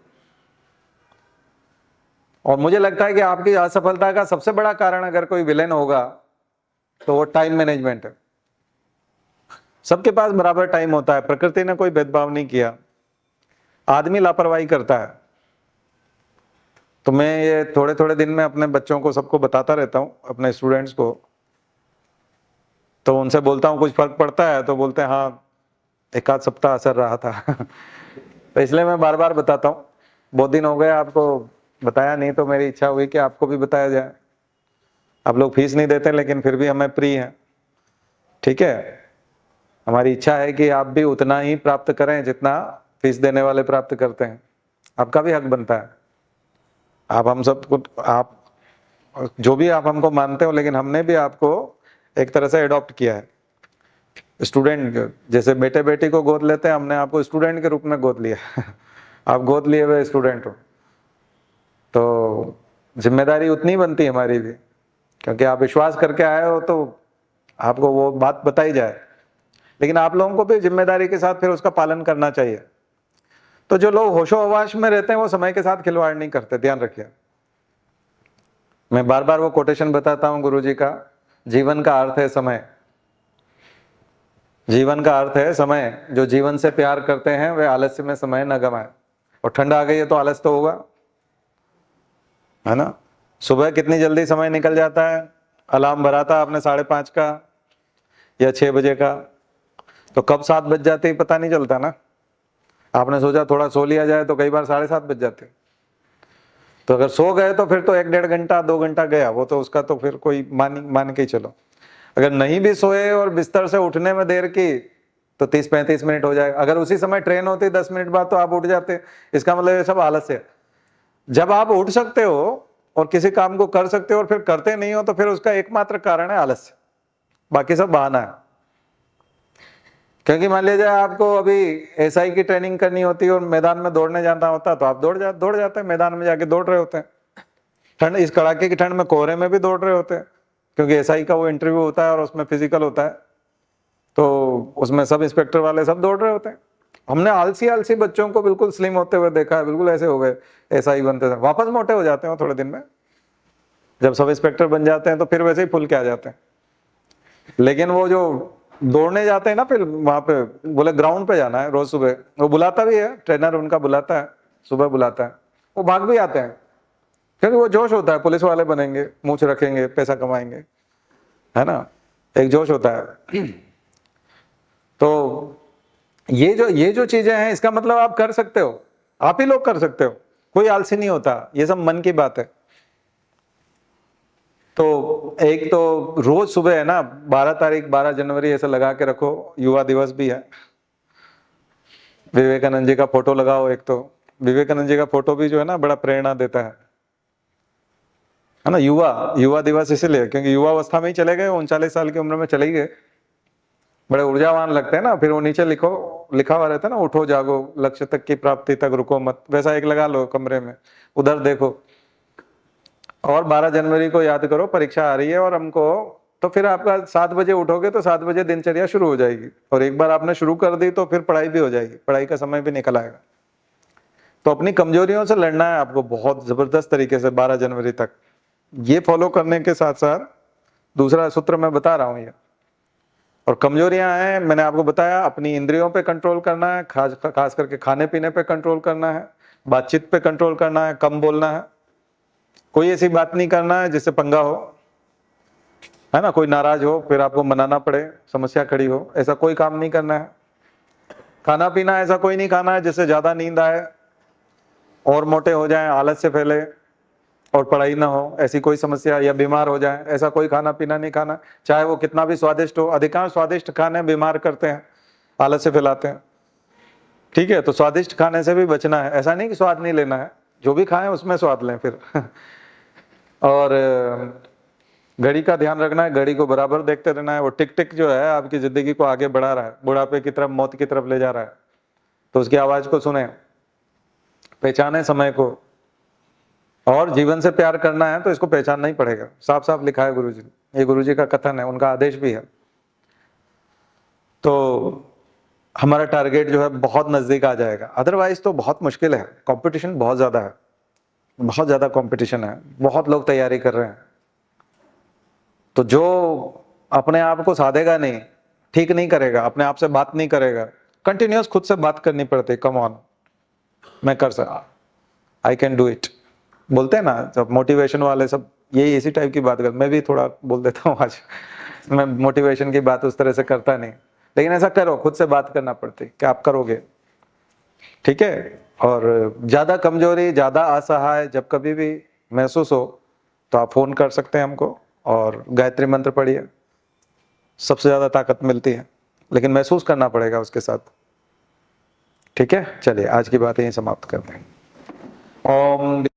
और मुझे लगता है कि आपकी असफलता का सबसे बड़ा कारण अगर कोई विलेन होगा तो वो टाइम मैनेजमेंट है। सबके पास बराबर टाइम होता है, प्रकृति ने कोई भेदभाव नहीं किया, आदमी लापरवाही करता है। तो मैं ये थोड़े थोड़े दिन में अपने बच्चों को सबको बताता रहता हूँ, अपने स्टूडेंट्स को। तो उनसे बोलता हूँ कुछ फर्क पड़ता है, तो बोलते हैं हाँ 1 आध सप्ताह असर रहा था तो इसलिए मैं बार बार बताता हूँ। बहुत दिन हो गए आपको बताया नहीं, तो मेरी इच्छा हुई कि आपको भी बताया जाए। आप लोग फीस नहीं देते लेकिन फिर भी हमें प्रिय है, ठीक है। हमारी इच्छा है कि आप भी उतना ही प्राप्त करें जितना फीस देने वाले प्राप्त करते हैं। आपका भी हक बनता है। आप हम सब कुछ, आप जो भी आप हमको मानते हो, लेकिन हमने भी आपको एक तरह से एडॉप्ट किया है। स्टूडेंट जैसे बेटे बेटी को गोद लेते हैं, हमने आपको स्टूडेंट के रूप में गोद लिया आप गोद लिए हुए स्टूडेंट हो, तो जिम्मेदारी उतनी बनती है हमारी भी, क्योंकि आप विश्वास करके आए हो तो आपको वो बात बताई जाए। लेकिन आप लोगों को भी जिम्मेदारी के साथ फिर उसका पालन करना चाहिए। तो जो लोग होशो हवाश में रहते हैं वो समय के साथ खिलवाड़ नहीं करते, ध्यान रखिए। मैं बार बार वो कोटेशन बताता हूं गुरुजी का, जीवन का अर्थ है समय। जीवन का अर्थ है समय। जो जीवन से प्यार करते हैं वे आलस्य में समय न गवाएं। और ठंड आ गई है तो आलस तो होगा, है ना। सुबह कितनी जल्दी समय निकल जाता है। अलार्म भरा था आपने 5:30 का या 6 बजे का, तो कब 7 बज जाते ही पता नहीं चलता ना। आपने सोचा थोड़ा सो लिया जाए तो कई बार 7:30 बज जाते। तो अगर सो गए तो फिर तो 1-1.5 घंटा 2 घंटा गया, वो तो उसका तो फिर कोई मान के ही चलो। अगर नहीं भी सोए और बिस्तर से उठने में देर की तो 30-35 मिनट हो जाएगा। अगर उसी समय ट्रेन होती 10 मिनट बाद तो आप उठ जाते। इसका मतलब ये सब आलस्य है। जब आप उठ सकते हो और किसी काम को कर सकते हो और फिर करते नहीं हो, तो फिर उसका एकमात्र कारण है आलस्य, बाकी सब बहाना है। क्योंकि मान लीजिए आपको अभी एसआई की ट्रेनिंग करनी होती है और मैदान में दौड़ने जाना होता, तो आप दौड़ जाते हैं, मैदान में जाके दौड़ रहे होते हैं। ठंड, इस कड़ाके की ठंड में कोहरे में भी दौड़ रहे होते हैं, क्योंकि एसआई का वो इंटरव्यू होता है और उसमें फिजिकल होता है, तो उसमें सब इंस्पेक्टर वाले सब दौड़ रहे होते हैं। हमने आलसी बच्चों को बिल्कुल स्लिम होते हुए देखा है, बिल्कुल ऐसे हो गए एसआई बनते थे, वापस मोटे हो जाते हैं थोड़े दिन में। जब सब इंस्पेक्टर बन जाते हैं तो फिर वैसे ही फुल के आ जाते हैं। लेकिन वो जो दौड़ने जाते हैं ना, फिर वहां पे बोले ग्राउंड पे जाना है रोज सुबह, वो बुलाता भी है, ट्रेनर उनका बुलाता है, सुबह बुलाता है, वो भाग भी आते हैं, क्योंकि वो जोश होता है, पुलिस वाले बनेंगे, मूंछ रखेंगे, पैसा कमाएंगे, है ना, एक जोश होता है। तो ये जो चीजें हैं, इसका मतलब आप कर सकते हो, आप ही लोग कर सकते हो, कोई आलसी नहीं होता, ये सब मन की बात है। तो एक तो रोज सुबह है ना, 12 तारीख 12 जनवरी ऐसा लगा के रखो, युवा दिवस भी है, विवेकानंद जी का फोटो लगाओ एक, तो विवेकानंद जी का फोटो भी जो है ना बड़ा प्रेरणा देता है ना। युवा दिवस इसलिए क्योंकि युवा अवस्था में ही चले गए, 39 साल की उम्र में चले ही गए, बड़े ऊर्जावान लगते हैं ना। फिर वो नीचे लिखा हुआ रहता है ना, उठो जागो लक्ष्य तक की प्राप्ति तक रुको मत, वैसा एक लगा लो कमरे में, उधर देखो और 12 जनवरी को याद करो परीक्षा आ रही है और हमको, तो फिर आपका 7 बजे उठोगे तो 7 बजे दिनचर्या शुरू हो जाएगी, और एक बार आपने शुरू कर दी तो फिर पढ़ाई भी हो जाएगी, पढ़ाई का समय भी निकल आएगा। तो अपनी कमजोरियों से लड़ना है आपको बहुत जबरदस्त तरीके से 12 जनवरी तक। ये फॉलो करने के साथ साथ दूसरा सूत्र मैं बता रहा हूं ये, और कमजोरियां हैं मैंने आपको बताया, अपनी इंद्रियों पे कंट्रोल करना है, खास करके खाने पीने पे कंट्रोल करना है, बातचीत पे कंट्रोल करना है, कम बोलना है, कोई ऐसी बात नहीं करना है जिससे पंगा हो, है ना, कोई नाराज हो फिर आपको मनाना पड़े, समस्या खड़ी हो, ऐसा कोई काम नहीं करना है। खाना पीना ऐसा कोई नहीं खाना है जिससे ज्यादा नींद आए और मोटे हो जाएं, आलस से फैले और पढ़ाई ना हो, ऐसी कोई समस्या, या बीमार हो जाए, ऐसा कोई खाना पीना नहीं खाना, चाहे वो कितना भी स्वादिष्ट हो। अधिकांश स्वादिष्ट खाने बीमार करते हैं, आलस से फैलाते हैं। ठीक है, तो स्वादिष्ट खाने से भी बचना है, ऐसा नहीं कि स्वाद नहीं लेना है, जो भी खाएं उसमें स्वाद लें फिर और घड़ी का ध्यान रखना है, घड़ी को बराबर देखते रहना है। वो टिक टिक जो है आपकी जिंदगी को आगे बढ़ा रहा है, बुढ़ापे की तरफ, मौत की तरफ ले जा रहा है, तो उसकी आवाज को सुने, पहचाने समय को, और जीवन से प्यार करना है तो इसको पहचानना ही पड़ेगा। साफ साफ लिखा है गुरुजी, ये गुरुजी का कथन है, उनका आदेश भी है। तो हमारा टारगेट जो है बहुत नजदीक आ जाएगा, अदरवाइज तो बहुत मुश्किल है, कंपटीशन बहुत ज्यादा है, बहुत ज्यादा कंपटीशन है, बहुत लोग तैयारी कर रहे हैं। तो जो अपने आप को साधेगा नहीं, ठीक नहीं करेगा, अपने आप से बात नहीं करेगा, कंटिन्यूअस खुद से बात करनी पड़ती है, कम ऑन मैं कर सकता, आई कैन डू इट, बोलते हैं ना जब मोटिवेशन वाले सब, यही इसी टाइप की बात कर, मैं भी थोड़ा बोल देता हूँ आज, मैं मोटिवेशन की बात उस तरह से करता नहीं, लेकिन ऐसा करो, खुद से बात करना पड़ती कि आप करोगे। ठीक है, और ज्यादा कमजोरी, ज्यादा असहाय जब कभी भी महसूस हो तो आप फोन कर सकते हैं हमको, और गायत्री मंत्र पढ़िए, सबसे ज्यादा ताकत मिलती है, लेकिन महसूस करना पड़ेगा उसके साथ। ठीक है, चलिए आज की बात यहीं समाप्त करते हैं। ओम